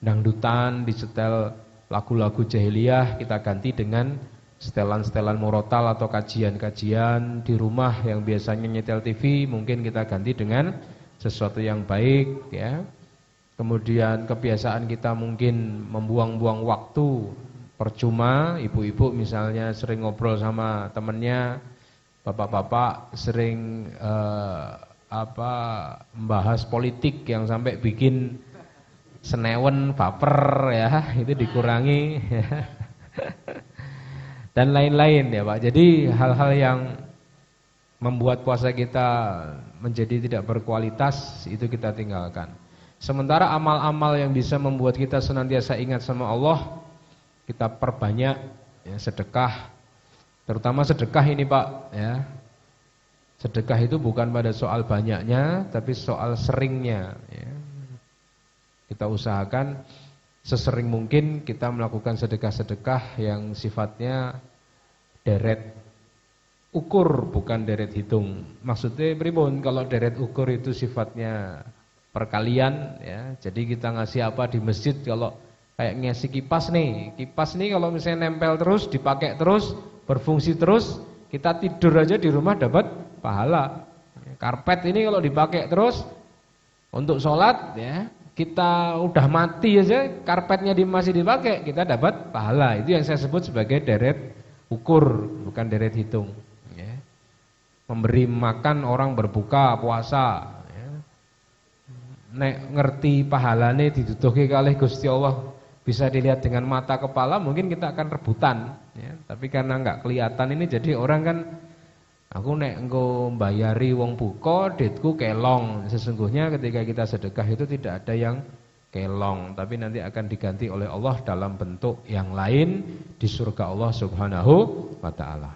dangdutan, disetel lagu-lagu jahiliyah, kita ganti dengan setelan-setelan murotal atau kajian-kajian. Di rumah yang biasanya nyetel TV, mungkin kita ganti dengan sesuatu yang baik ya. Kemudian kebiasaan kita mungkin membuang-buang waktu percuma, ibu-ibu misalnya sering ngobrol sama temennya, bapak-bapak sering membahas politik yang sampai bikin senewen, baper ya, itu dikurangi ya. Dan lain-lain ya Pak. Jadi hal-hal yang membuat puasa kita menjadi tidak berkualitas itu kita tinggalkan. Sementara amal-amal yang bisa membuat kita senantiasa ingat sama Allah, kita perbanyak ya, sedekah. Terutama sedekah ini Pak ya. Sedekah itu bukan pada soal banyaknya, tapi soal seringnya ya. Kita usahakan sesering mungkin kita melakukan sedekah-sedekah yang sifatnya deret ukur, bukan deret hitung. Maksudnya pripun? Kalau deret ukur itu sifatnya perkalian ya. Jadi kita ngasih apa di masjid, kalau kayak ngasih kipas nih. Kipas nih kalau misalnya nempel terus, dipakai terus, berfungsi terus, kita tidur aja di rumah dapat pahala. Karpet ini kalau dipakai terus untuk sholat ya, kita udah mati aja karpetnya masih dipakai, kita dapat pahala. Itu yang saya sebut sebagai deret ukur, bukan deret hitung ya. Memberi makan orang berbuka puasa. Nek ngerti pahalane ditutuhi kalih Gusti Allah bisa dilihat dengan mata kepala, mungkin kita akan rebutan ya. Tapi karena enggak kelihatan ini, jadi orang kan, aku nek engko mbayari wong buka, ditku kelong. Sesungguhnya ketika kita sedekah itu tidak ada yang kelong, tapi nanti akan diganti oleh Allah dalam bentuk yang lain di surga Allah Subhanahu wa taala.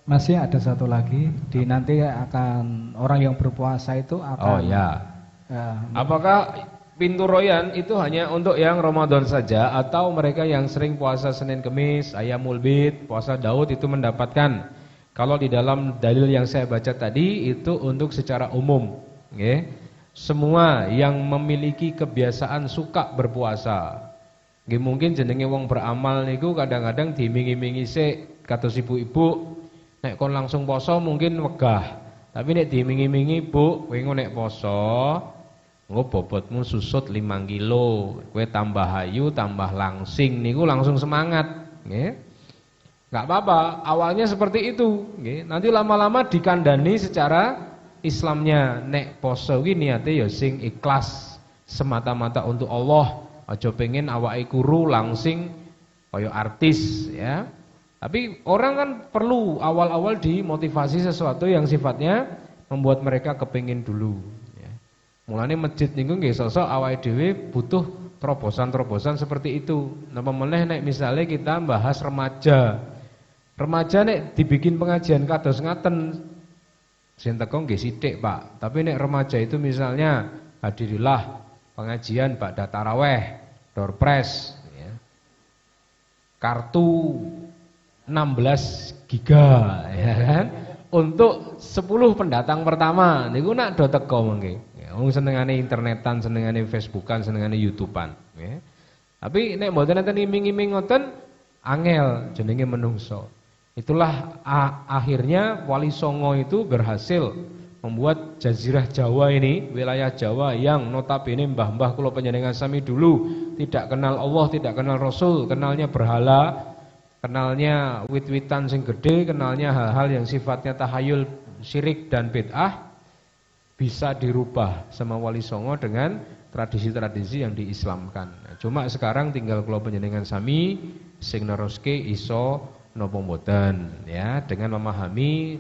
Masih ada satu lagi, nanti akan orang yang berpuasa itu akan. Oh ya. Apakah pintu royan itu hanya untuk yang Ramadan saja atau mereka yang sering puasa Senin Kemis, Ayyamul Bid, puasa Daud itu mendapatkan? Kalau di dalam dalil yang saya baca tadi itu untuk secara umum, nggih. Semua yang memiliki kebiasaan suka berpuasa. Nggih mungkin jenenge wong beramal niku kadang-kadang dimingi-mingi sik kados ibu-ibu nek kon langsung poso mungkin wegah. Tapi nek dimingi-mingi, Bu, kowe nek poso engko bobotmu susut 5 kilo, kowe tambah ayu, tambah langsing niku langsung semangat, nggih. Enggak apa-apa, awalnya seperti itu, nggih. Nanti lama-lama dikandani secara Islamnya, nek poso ki niate ya sing ikhlas semata-mata untuk Allah, aja pengen awake kuru langsing kaya artis ya. Tapi orang kan perlu awal-awal dimotivasi sesuatu yang sifatnya membuat mereka kepengin dulu ya. Mulane masjid niku nggih sosok awake dhewe butuh terobosan-terobosan seperti itu. Napa meneh nek misale kita bahas remaja. Remaja nek dibikin pengajian kados ngaten sing teko nggih sithik, Pak. Tapi nek remaja itu misalnya hadirilah pengajian ba'da taraweh, door prize ya. Kartu 16 giga ya kan. Untuk 10 pendatang pertama niku nak do teko mengke. Ya, wong senengane internetan, senengane Facebookan, senengane YouTubean ya. Tapi nek mboten enten iming-iming ngoten angel jenenge menungso. Itulah akhirnya Wali Songo itu berhasil membuat jazirah Jawa ini, wilayah Jawa yang notabene mbah-mbah kula panjenengan sami dulu tidak kenal Allah, tidak kenal Rasul, kenalnya berhala, kenalnya wit-witan sing gede, kenalnya hal-hal yang sifatnya tahayul, syirik dan bid'ah, bisa dirubah sama Wali Songo dengan tradisi-tradisi yang diislamkan. Nah, cuma sekarang tinggal kula panjenengan sami sing neruske iso napa mboten ya, dengan memahami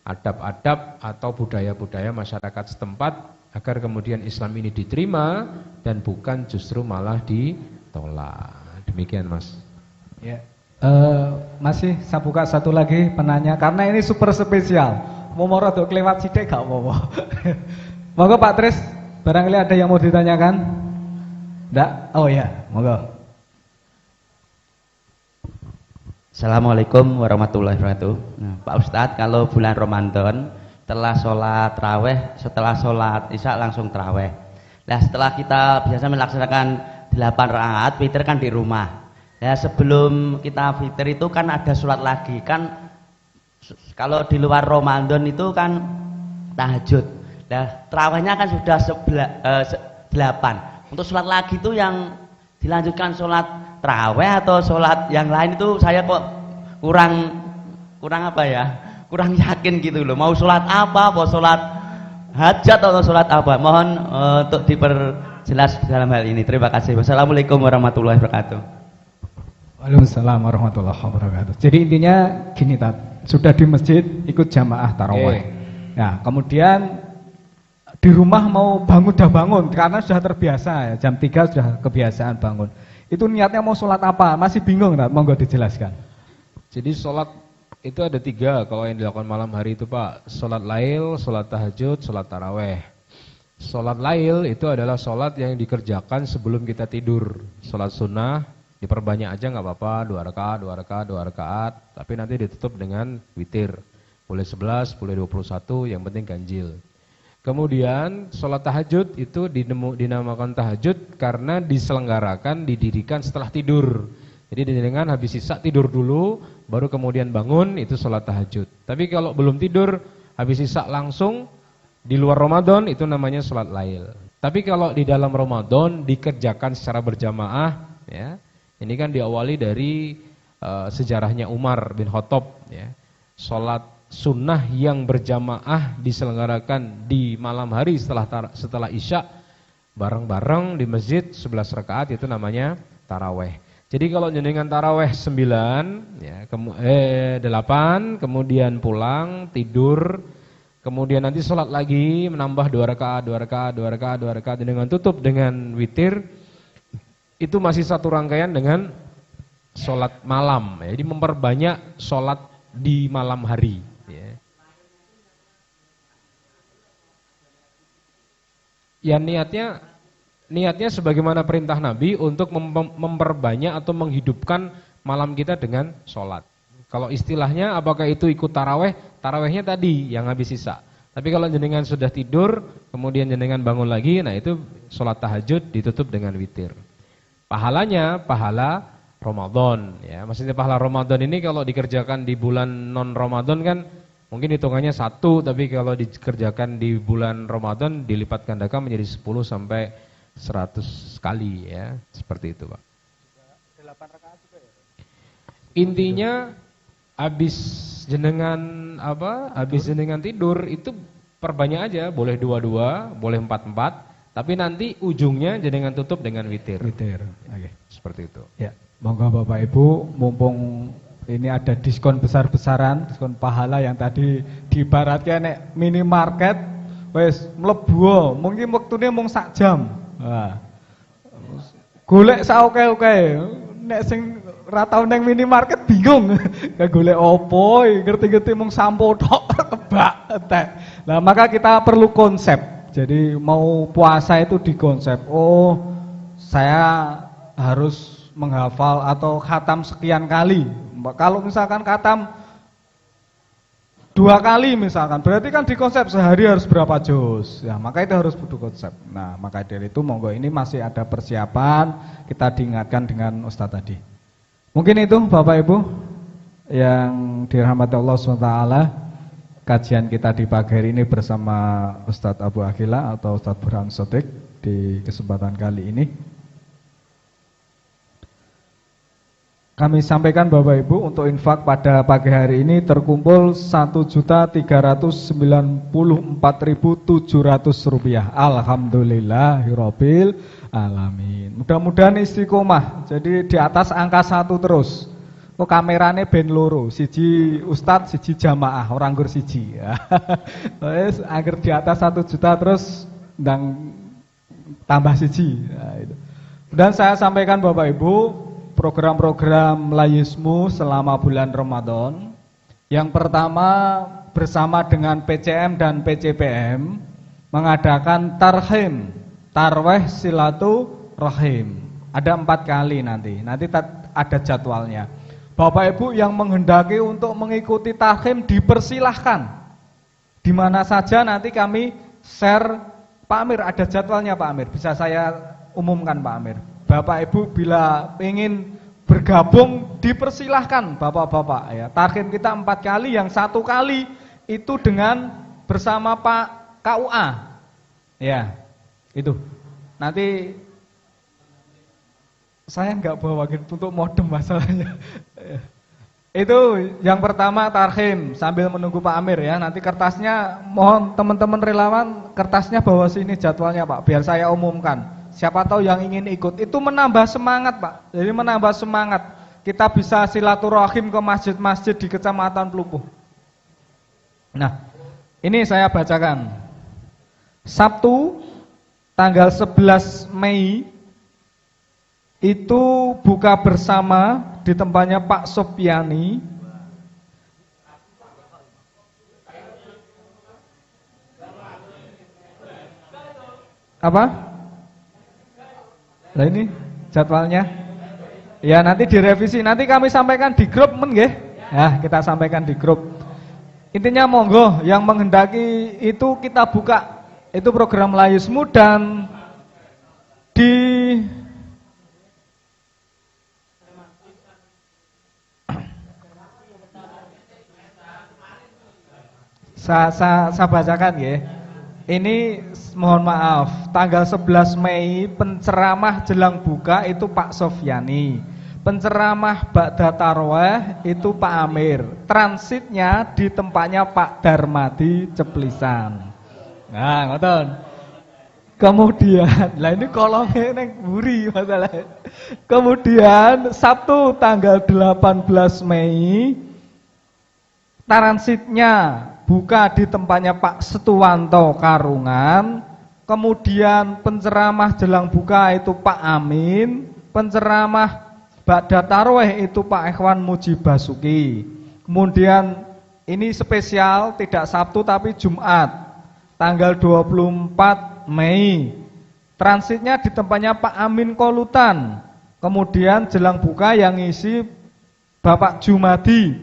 adab-adab atau budaya-budaya masyarakat setempat agar kemudian Islam ini diterima dan bukan justru malah ditolak. Demikian Mas. Ya. Masih saya buka satu lagi penanya karena ini super spesial. Mau rada kelewat sithik gak apa-apa. Monggo Pak Tris, barangkali ada yang mau ditanyakan? Ndak? Oh ya, monggo. Assalamualaikum warahmatullahi wabarakatuh. Nah, Pak Ustadz, kalau bulan Ramadan setelah sholat raweh, setelah sholat isya langsung teraweh. Nah setelah kita biasa melaksanakan 8 rakaat witir kan di rumah. Nah sebelum kita witir itu kan ada sholat lagi kan. Kalau di luar Ramadan itu kan tahajud. Nah terawehnya kan sudah 8. Untuk sholat lagi itu yang dilanjutkan sholat terawih atau sholat yang lain itu saya kok kurang apa ya, kurang yakin gitu loh. Mau sholat apa sholat hajat atau sholat apa, mohon untuk diperjelas dalam hal ini. Terima kasih. Wassalamualaikum warahmatullahi wabarakatuh. Waalaikumsalam warahmatullahi wabarakatuh. Jadi intinya gini Tat, sudah di masjid ikut jamaah tarawih. Nah kemudian di rumah mau bangun dah bangun karena sudah terbiasa ya, jam 3 sudah kebiasaan bangun. Itu niatnya mau sholat apa? Masih bingung Tat, monggo dijelaskan. Jadi sholat itu ada 3 kalau yang dilakukan malam hari itu Pak. Sholat lail, sholat tahajud, sholat taraweh. Sholat lail itu adalah sholat yang dikerjakan sebelum kita tidur. Sholat sunnah diperbanyak aja nggak apa-apa, 2 rakaat, 2 rakaat, 2 rakaat. Tapi nanti ditutup dengan witir. Boleh 11, boleh 21, yang penting ganjil. Kemudian sholat tahajud itu dinamakan tahajud karena diselenggarakan, didirikan setelah tidur. Jadi dengan habis isya tidur dulu, baru kemudian bangun, itu sholat tahajud. Tapi kalau belum tidur, habis isya langsung di luar Ramadan, itu namanya sholat lail. Tapi kalau di dalam Ramadan dikerjakan secara berjamaah, ya, ini kan diawali dari sejarahnya Umar bin Khattab, ya, sholat sunnah yang berjamaah diselenggarakan di malam hari setelah isya bareng-bareng di masjid 11 rakaat itu namanya taraweh. Jadi kalau jenengan taraweh 9 ya, 8 kemudian pulang tidur kemudian nanti sholat lagi menambah 2 rakaat, 2 rakaat, 2 rakaat, 2 rakaat dengan tutup dengan witir, itu masih satu rangkaian dengan sholat malam. Jadi memperbanyak sholat di malam hari. Ya niatnya sebagaimana perintah Nabi untuk memperbanyak atau menghidupkan malam kita dengan sholat. Kalau istilahnya apakah itu ikut taraweh? Tarawehnya tadi yang habis sisa. Tapi kalau jenengan sudah tidur, kemudian jenengan bangun lagi, nah itu sholat tahajud ditutup dengan witir. Pahalanya pahala Ramadan, ya. Maksudnya pahala Ramadan ini kalau dikerjakan di bulan non Ramadan kan mungkin hitungannya 1, tapi kalau dikerjakan di bulan Ramadan dilipat gandakan menjadi 10 sampai 100 kali, ya. Seperti itu, Pak. Intinya habis jenengan tidur itu perbanyak aja, boleh 2-2, boleh 4-4, tapi nanti ujungnya jenengan tutup dengan witir. Witir. Oke. Seperti itu. Ya, monggo Bapak Ibu, mumpung ini ada diskon besar-besaran, diskon pahala yang tadi diibaratkan nek minimarket wis mlebu, mungkin waktune mung sak jam. Wah. Golek saoke-oke. Nek sing ora tau nang minimarket bingung. Golek opo, ngerti-ngerti mung sampo tok tebak entek. Nah, maka kita perlu konsep. Jadi mau puasa itu dikonsep. Oh, saya harus menghafal atau khatam sekian kali. Kalau misalkan khatam 2 kali misalkan, berarti kan dikonsep sehari harus berapa juz. Ya, maka itu harus butuh konsep. Nah, maka dari itu monggo ini masih ada persiapan, kita diingatkan dengan Ustadz tadi. Mungkin itu Bapak Ibu yang dirahmati Allah SWT, kajian kita di pagi hari ini bersama Ustadz Abu Akhila atau Ustadz Burhan Sodik di kesempatan kali ini. Kami sampaikan Bapak Ibu untuk infak pada pagi hari ini terkumpul Rp1.394.700. Alhamdulillahirabbil alamin. Mudah-mudahan istiqomah. Jadi di atas angka 1 terus. Kok kamerane ben loro, siji ustadz, siji jamaah, orang nggur siji. Wes agar di atas 1 juta terus ndang tambah siji. Nah, itu. Dan saya sampaikan Bapak Ibu, program-program Layismu selama bulan Ramadan. Yang pertama bersama dengan PCM dan PCPM mengadakan tarhim, tarweh silaturahim. Ada 4 kali nanti ada jadwalnya. Bapak Ibu yang menghendaki untuk mengikuti tarhim dipersilahkan. Di mana saja nanti kami share. Pak Amir, ada jadwalnya Pak Amir, bisa saya umumkan Pak Amir. Bapak Ibu bila ingin bergabung dipersilahkan Bapak-bapak ya. Tarhim kita 4 kali, yang 1 kali itu dengan bersama Pak KUA. Ya. Itu. Nanti saya enggak bawa untuk modem masalahnya. Itu yang pertama tarhim sambil menunggu Pak Amir ya. Nanti kertasnya mohon teman-teman relawan kertasnya bawa sini jadwalnya Pak, biar saya umumkan. Siapa tahu yang ingin ikut, itu menambah semangat Pak. Jadi menambah semangat. Kita bisa silaturahim ke masjid-masjid di Kecamatan Pelupuh. Nah, ini saya bacakan. Sabtu tanggal 11 Mei itu buka bersama di tempatnya Pak Sopiani. Apa? Nah ini jadwalnya. Ya nanti direvisi, nanti kami sampaikan di grup nggih. Ya, kita sampaikan di grup. Intinya monggo yang menghendaki itu kita buka. Itu program Layismu dan di saya bacakan ya. Ini mohon maaf, tanggal 11 Mei penceramah jelang buka itu Pak Sofyani. Penceramah Ba'da Tarweh itu Pak Amir. Transitnya di tempatnya Pak Darmadi Ceplisan. Nah, ngoten. Kemudian, lah ini kolomnya neng buri masalah. Kemudian Sabtu tanggal 18 Mei transitnya buka di tempatnya Pak Setuwanto Karungan. Kemudian penceramah jelang buka itu Pak Amin, penceramah ba'da tarawih itu Pak Ikhwan Muji Basuki. Kemudian ini spesial, tidak Sabtu tapi Jumat, tanggal 24 Mei. Transitnya di tempatnya Pak Amin Kolutan. Kemudian jelang buka yang ngisi Bapak Jumadi.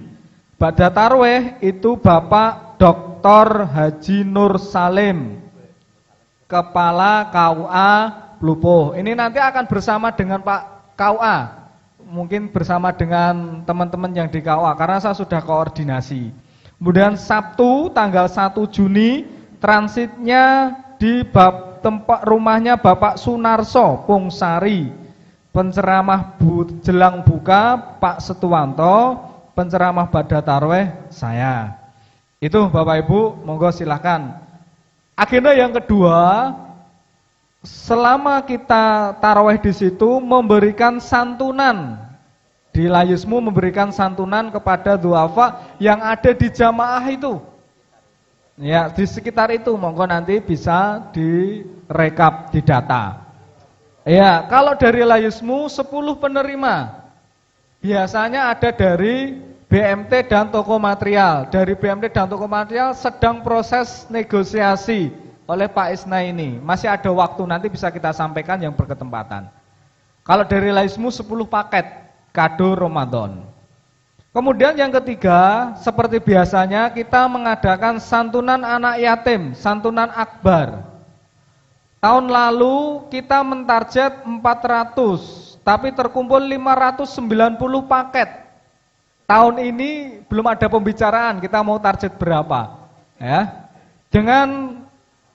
Ba'da tarawih itu Bapak Dr. Haji Nur Salim, Kepala KUA Lupuh. Ini nanti akan bersama dengan Pak KUA, mungkin bersama dengan teman-teman yang di KUA, karena saya sudah koordinasi. Kemudian Sabtu tanggal 1 Juni transitnya di tempat rumahnya Bapak Sunarso Pungsari. Penceramah jelang buka Pak Setuwanto, penceramah ba'da tarawih saya. Itu Bapak Ibu, monggo silahkan. Agenda yang kedua, selama kita tarawih di situ memberikan santunan. Di Layismu memberikan santunan kepada duafa yang ada di jamaah itu. Ya, di sekitar itu monggo nanti bisa direkap, didata. Ya, kalau dari Layismu 10 penerima. Biasanya ada dari BMT dan toko material. Dari BMT dan toko material sedang proses negosiasi oleh Pak Isna ini. Masih ada waktu, nanti bisa kita sampaikan yang berketempatan. Kalau dari Layismu 10 paket kado Ramadan. Kemudian yang ketiga, seperti biasanya kita mengadakan santunan anak yatim, santunan akbar. Tahun lalu kita mentarget 400, tapi terkumpul 590 paket. Tahun ini belum ada pembicaraan kita mau target berapa, ya. Dengan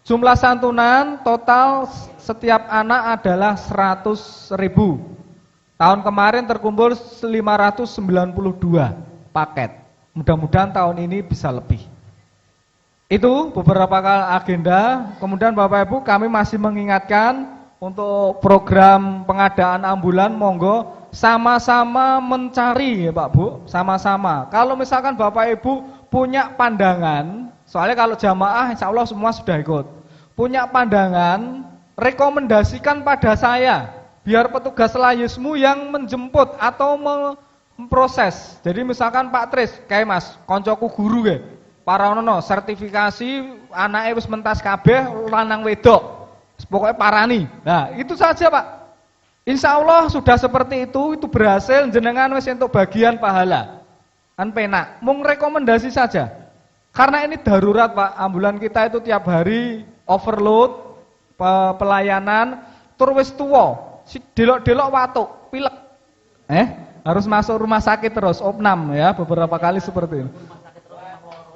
jumlah santunan total setiap anak adalah 100.000. Tahun kemarin terkumpul 592 paket. Mudah-mudahan tahun ini bisa lebih. Itu beberapa kali agenda. Kemudian Bapak Ibu, kami masih mengingatkan untuk program pengadaan ambulan, monggo sama-sama mencari ya Pak Bu, sama-sama. Kalau misalkan Bapak Ibu punya pandangan, soalnya kalau jamaah insya Allah semua sudah ikut, punya pandangan, rekomendasikan pada saya, biar petugas Layismu yang menjemput atau memproses. Jadi misalkan Pak Tris, kayak Mas, koncoku guru ya, para ono sertifikasi anaknya wis mentas kabeh lanang wedok, pokoknya parani. Nah itu saja Pak. Insya Allah sudah seperti itu berhasil, jenengan wis entuk bagian pahala. Kan penak, mung rekomendasi saja. Karena ini darurat Pak, ambulan kita itu tiap hari overload pelayanan, tur wis tuwa, delok-delok watuk, pilek. Harus masuk rumah sakit terus, opnam ya, beberapa kali seperti itu.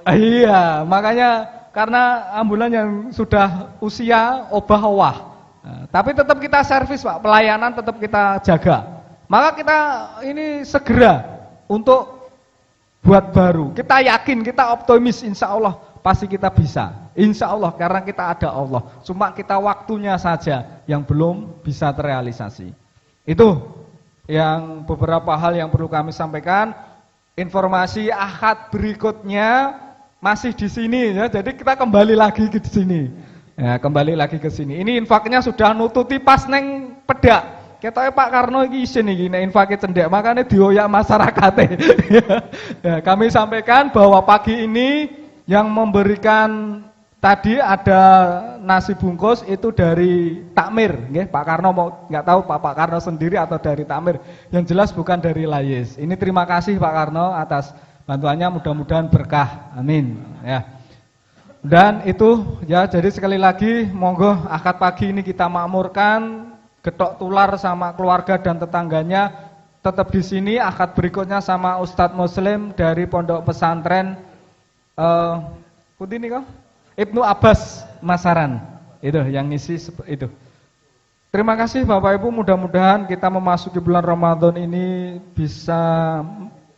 Iya, makanya karena ambulan yang sudah usia obah-owah. Nah, tapi tetap kita servis Pak, pelayanan tetap kita jaga. Maka kita ini segera untuk buat baru. Kita yakin, kita optimis, insya Allah pasti kita bisa. Insya Allah karena kita ada Allah. Cuma kita waktunya saja yang belum bisa terrealisasi. Itu yang beberapa hal yang perlu kami sampaikan. Informasi Ahad berikutnya masih di sini ya. Jadi kita kembali lagi ke sini. Ya, kembali lagi ke sini. Ini infaknya sudah nututi pas neng pedak. Ketoke Pak Karno iki isin iki nek infake cendek, makanya dioyak masyarakat. Ya, kami sampaikan bahwa pagi ini yang memberikan tadi ada nasi bungkus itu dari Takmir, nggih. Pak Karno mau nggak tahu Pak Karno sendiri atau dari Takmir. Yang jelas bukan dari Layis. Ini terima kasih Pak Karno atas bantuannya, mudah-mudahan berkah. Amin. Ya. Dan itu ya, jadi sekali lagi monggo akad pagi ini kita makmurkan, getok tular sama keluarga dan tetangganya tetap di sini. Akad berikutnya sama Ustadz Muslim dari Pondok Pesantren Putih nih kok Ibnu Abbas Masaran. Itu yang ngisi itu. Terima kasih Bapak Ibu, mudah-mudahan kita memasuki bulan Ramadan ini bisa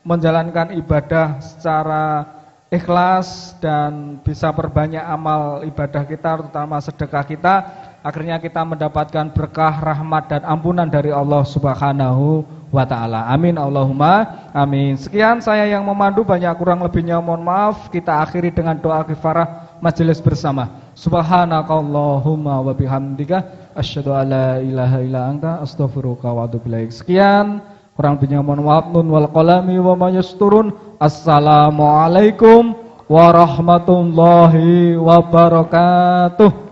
menjalankan ibadah secara ikhlas dan bisa perbanyak amal ibadah kita, terutama sedekah kita, akhirnya kita mendapatkan berkah, rahmat dan ampunan dari Allah Subhanahu wa ta'ala. Amin Allahumma amin. Sekian saya yang memandu, banyak kurang lebihnya mohon maaf. Kita akhiri dengan doa kifarah majelis bersama. Subhanakallahumma wa bihamdika asyhadu an la ilaha illa anta astaghfiruka wa atubu ilaik. Sekian, kurang lebihnya mohon maaf. Nun wal qalami wa ma yasturun. Assalamualaikum warahmatullahi wabarakatuh.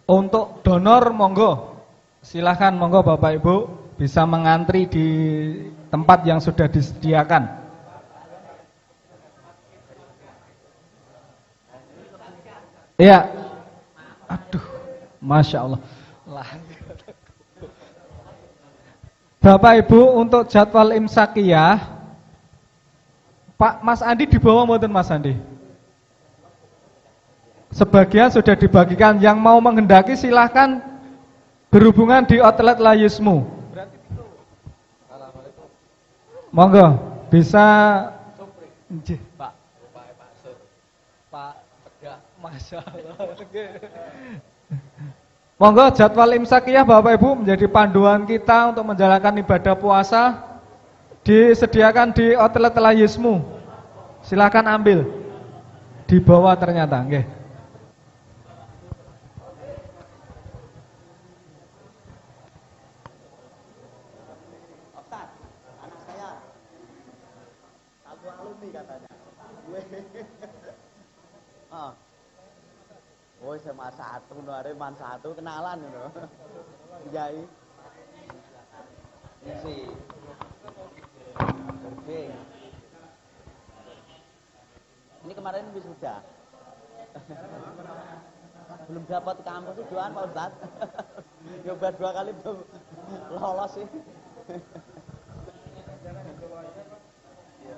Untuk donor monggo, silahkan monggo Bapak Ibu bisa mengantri di tempat yang sudah disediakan. Ya, aduh, masya Allah. Bapak Ibu untuk jadwal imsakiyah, Pak Mas Andi dibawa mboten Mas Andi? Sebagian sudah dibagikan, yang mau menghendaki silahkan berhubungan di outlet Layismu. Monggo bisa. Pak Tegak, masya Allah. Monggo jadwal imsakiyah Bapak Ibu menjadi panduan kita untuk menjalankan ibadah puasa. Disediakan di outlet Layismu. Silahkan ambil. Di bawah ternyata, nggih. Oh, SMA 1, Nuareman 1, kenalan gitu. Jai. Isi. Oke. Ini kemarin wisuda. Belum dapat kampus sih doan Pak Ustaz. Nyoba 2 kali belum lolos sih. Ya,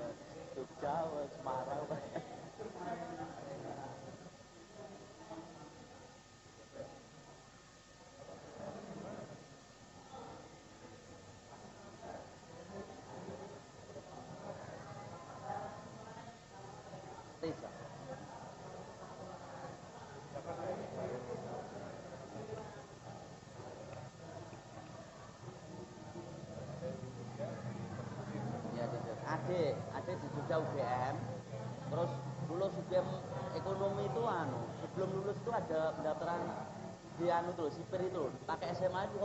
Jogja, Semarang. Adik di Jogja UGM, terus lulus UGM ekonomi itu sebelum lulus itu ada pendaftaran di tuh sipir itu pakai SMA itu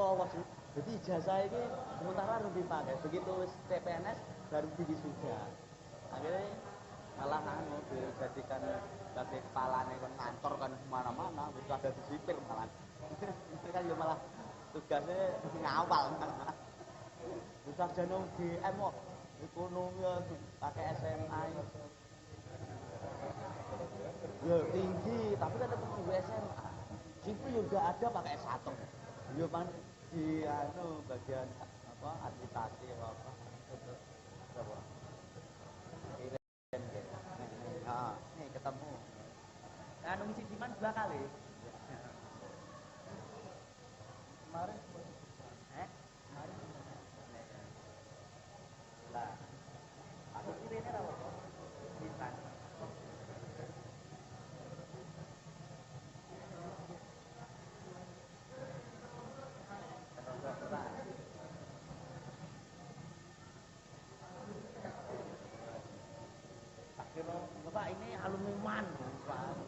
jadi ijazah ini sementara harus dipakai, begitu CPNS baru wisuda, akhirnya malah dijadikan sebagai kepala kantor kan kemana-mana, bisa ada di sipir malah itu kan ya malah tugasnya ngawal bisa jadi UGM kok ekonomi pakai SMA ya tinggi tapi kan tetap di SMA sipil juga ada pakai S1 ya kan di bagian apa administrasi apa nih ketemu ngisi Diman 2 kali kemarin lah aku kira ini apa bisa Bapak ini alumni MAN Pak.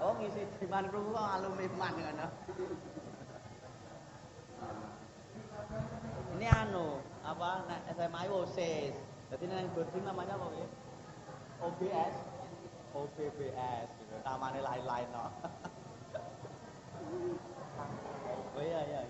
Oh ngisi Diman kok alumni MAN kan. Ini apa SMA OSIS. Jadi yang boarding namanya apa ya? OBS, OBBS gitu. Namanya lain-lain no. Oh iya.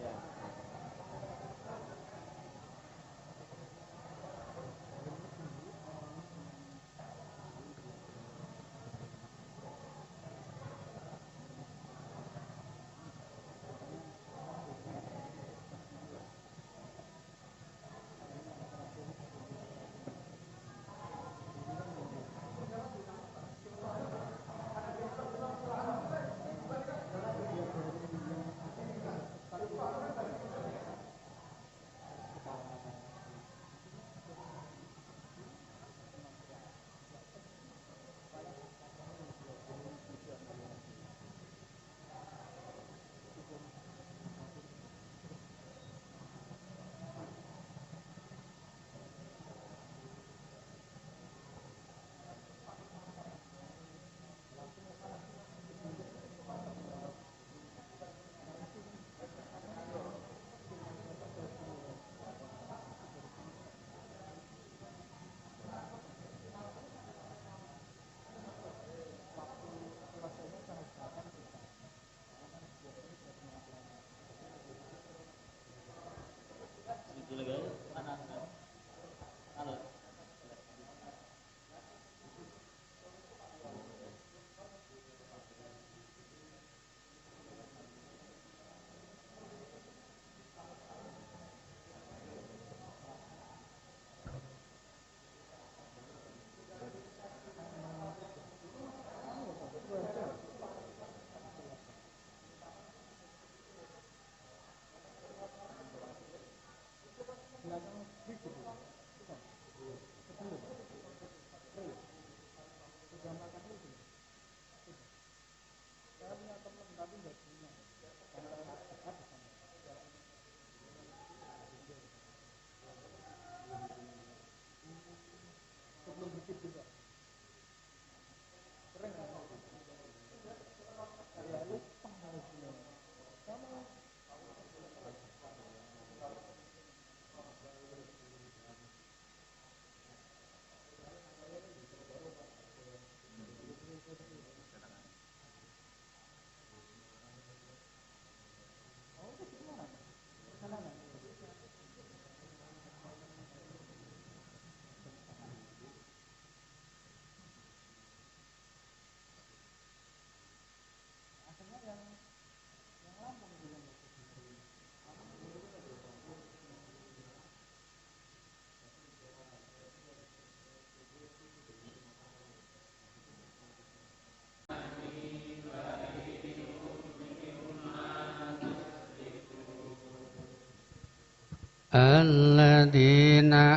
Alladzina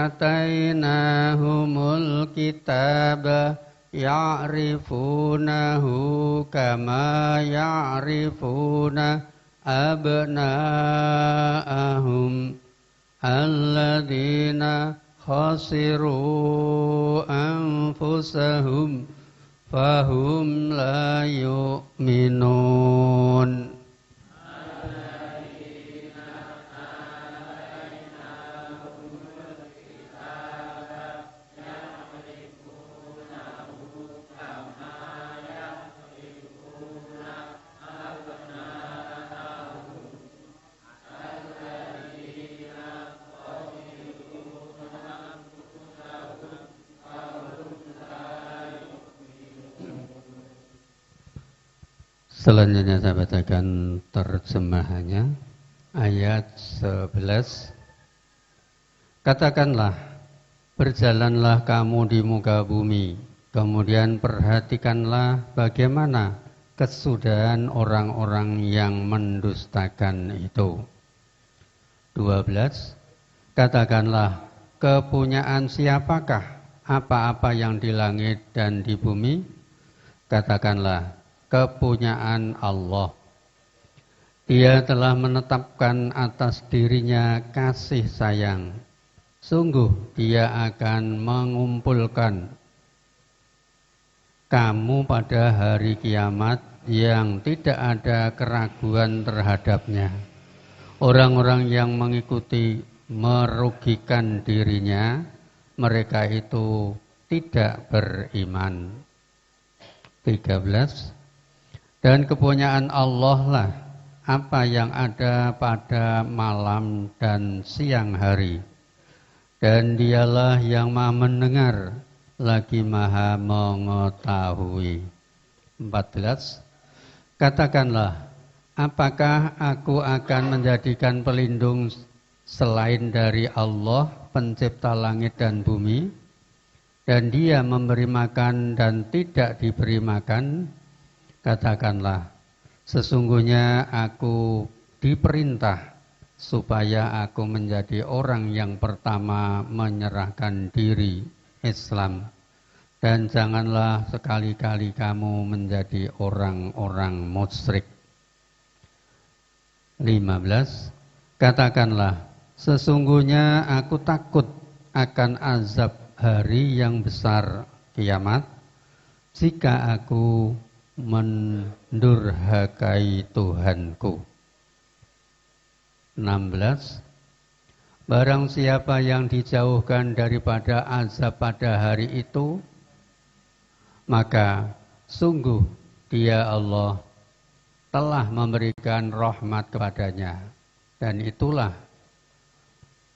atainahumul kitaba ya'rifunahu kama ya'rifuna abna'ahum alladzina khasiru anfusahum fahum la yu'minun. Selanjutnya saya bacakan terjemahannya ayat 11. Katakanlah, berjalanlah kamu di muka bumi, kemudian perhatikanlah bagaimana kesudahan orang-orang yang mendustakan itu. 12. Katakanlah, kepunyaan siapakah apa-apa yang di langit dan di bumi? Katakanlah, kepunyaan Allah. Dia telah menetapkan atas dirinya kasih sayang. Sungguh Dia akan mengumpulkan kamu pada hari kiamat yang tidak ada keraguan terhadapnya. Orang-orang yang mengikuti merugikan dirinya, mereka itu tidak beriman. 13. Dan kepunyaan Allah lah apa yang ada pada malam dan siang hari. Dan Dialah yang Maha mendengar lagi Maha mengetahui. 14. Katakanlah, apakah aku akan menjadikan pelindung selain dari Allah, pencipta langit dan bumi, dan Dia memberi makan dan tidak diberi makan? Katakanlah, sesungguhnya aku diperintah supaya aku menjadi orang yang pertama menyerahkan diri Islam. Dan janganlah sekali-kali kamu menjadi orang-orang musyrik. 15. Katakanlah, sesungguhnya aku takut akan azab hari yang besar kiamat jika aku mendurhakai Tuhanku. 16. Barang siapa yang dijauhkan daripada azab pada hari itu, maka sungguh Dia Allah telah memberikan rahmat kepadanya, dan itulah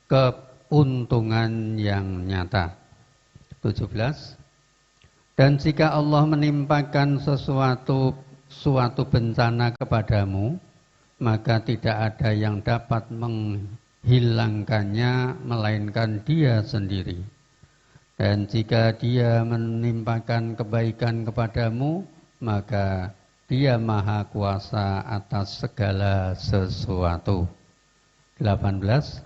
keuntungan yang nyata. 17. Dan jika Allah menimpakan suatu bencana kepadamu, maka tidak ada yang dapat menghilangkannya melainkan Dia sendiri. Dan jika Dia menimpakan kebaikan kepadamu, maka Dia Maha Kuasa atas segala sesuatu. 18.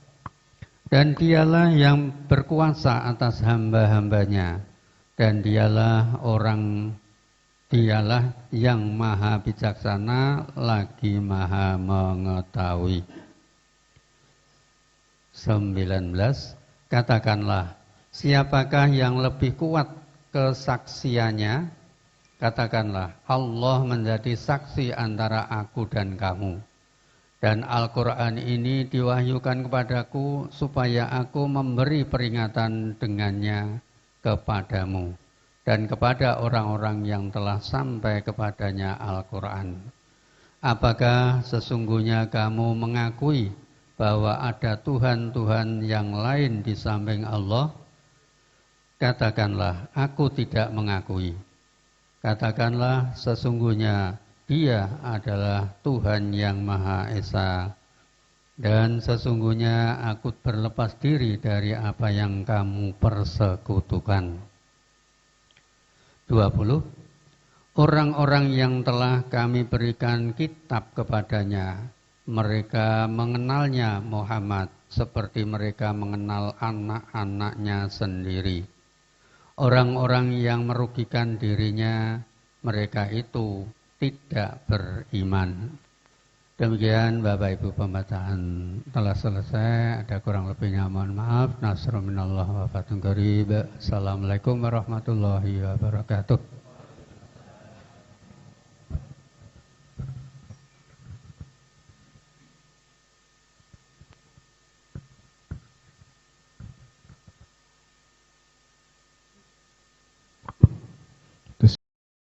Dan Dialah yang berkuasa atas hamba-hambanya, dan Dialah yang Maha bijaksana lagi Maha mengetahui. 19. Katakanlah, siapakah yang lebih kuat kesaksiannya? Katakanlah, Allah menjadi saksi antara aku dan kamu. Dan Al-Quran ini diwahyukan kepadaku supaya aku memberi peringatan dengannya kepadamu dan kepada orang-orang yang telah sampai kepadanya Al-Quran. Apakah sesungguhnya kamu mengakui bahwa ada Tuhan-Tuhan yang lain di samping Allah? Katakanlah, aku tidak mengakui. Katakanlah, sesungguhnya Dia adalah Tuhan yang Maha Esa, dan sesungguhnya aku berlepas diri dari apa yang kamu persekutukan. 20. Orang-orang yang telah kami berikan kitab kepadanya, mereka mengenalnya Muhammad seperti mereka mengenal anak-anaknya sendiri. Orang-orang yang merugikan dirinya, mereka itu tidak beriman. Demikian Bapak Ibu, pembacaan telah selesai. Ada kurang lebihnya mohon maaf. Nasrul minallah wa fatun qarib. Assalamualaikum warahmatullahi wabarakatuh.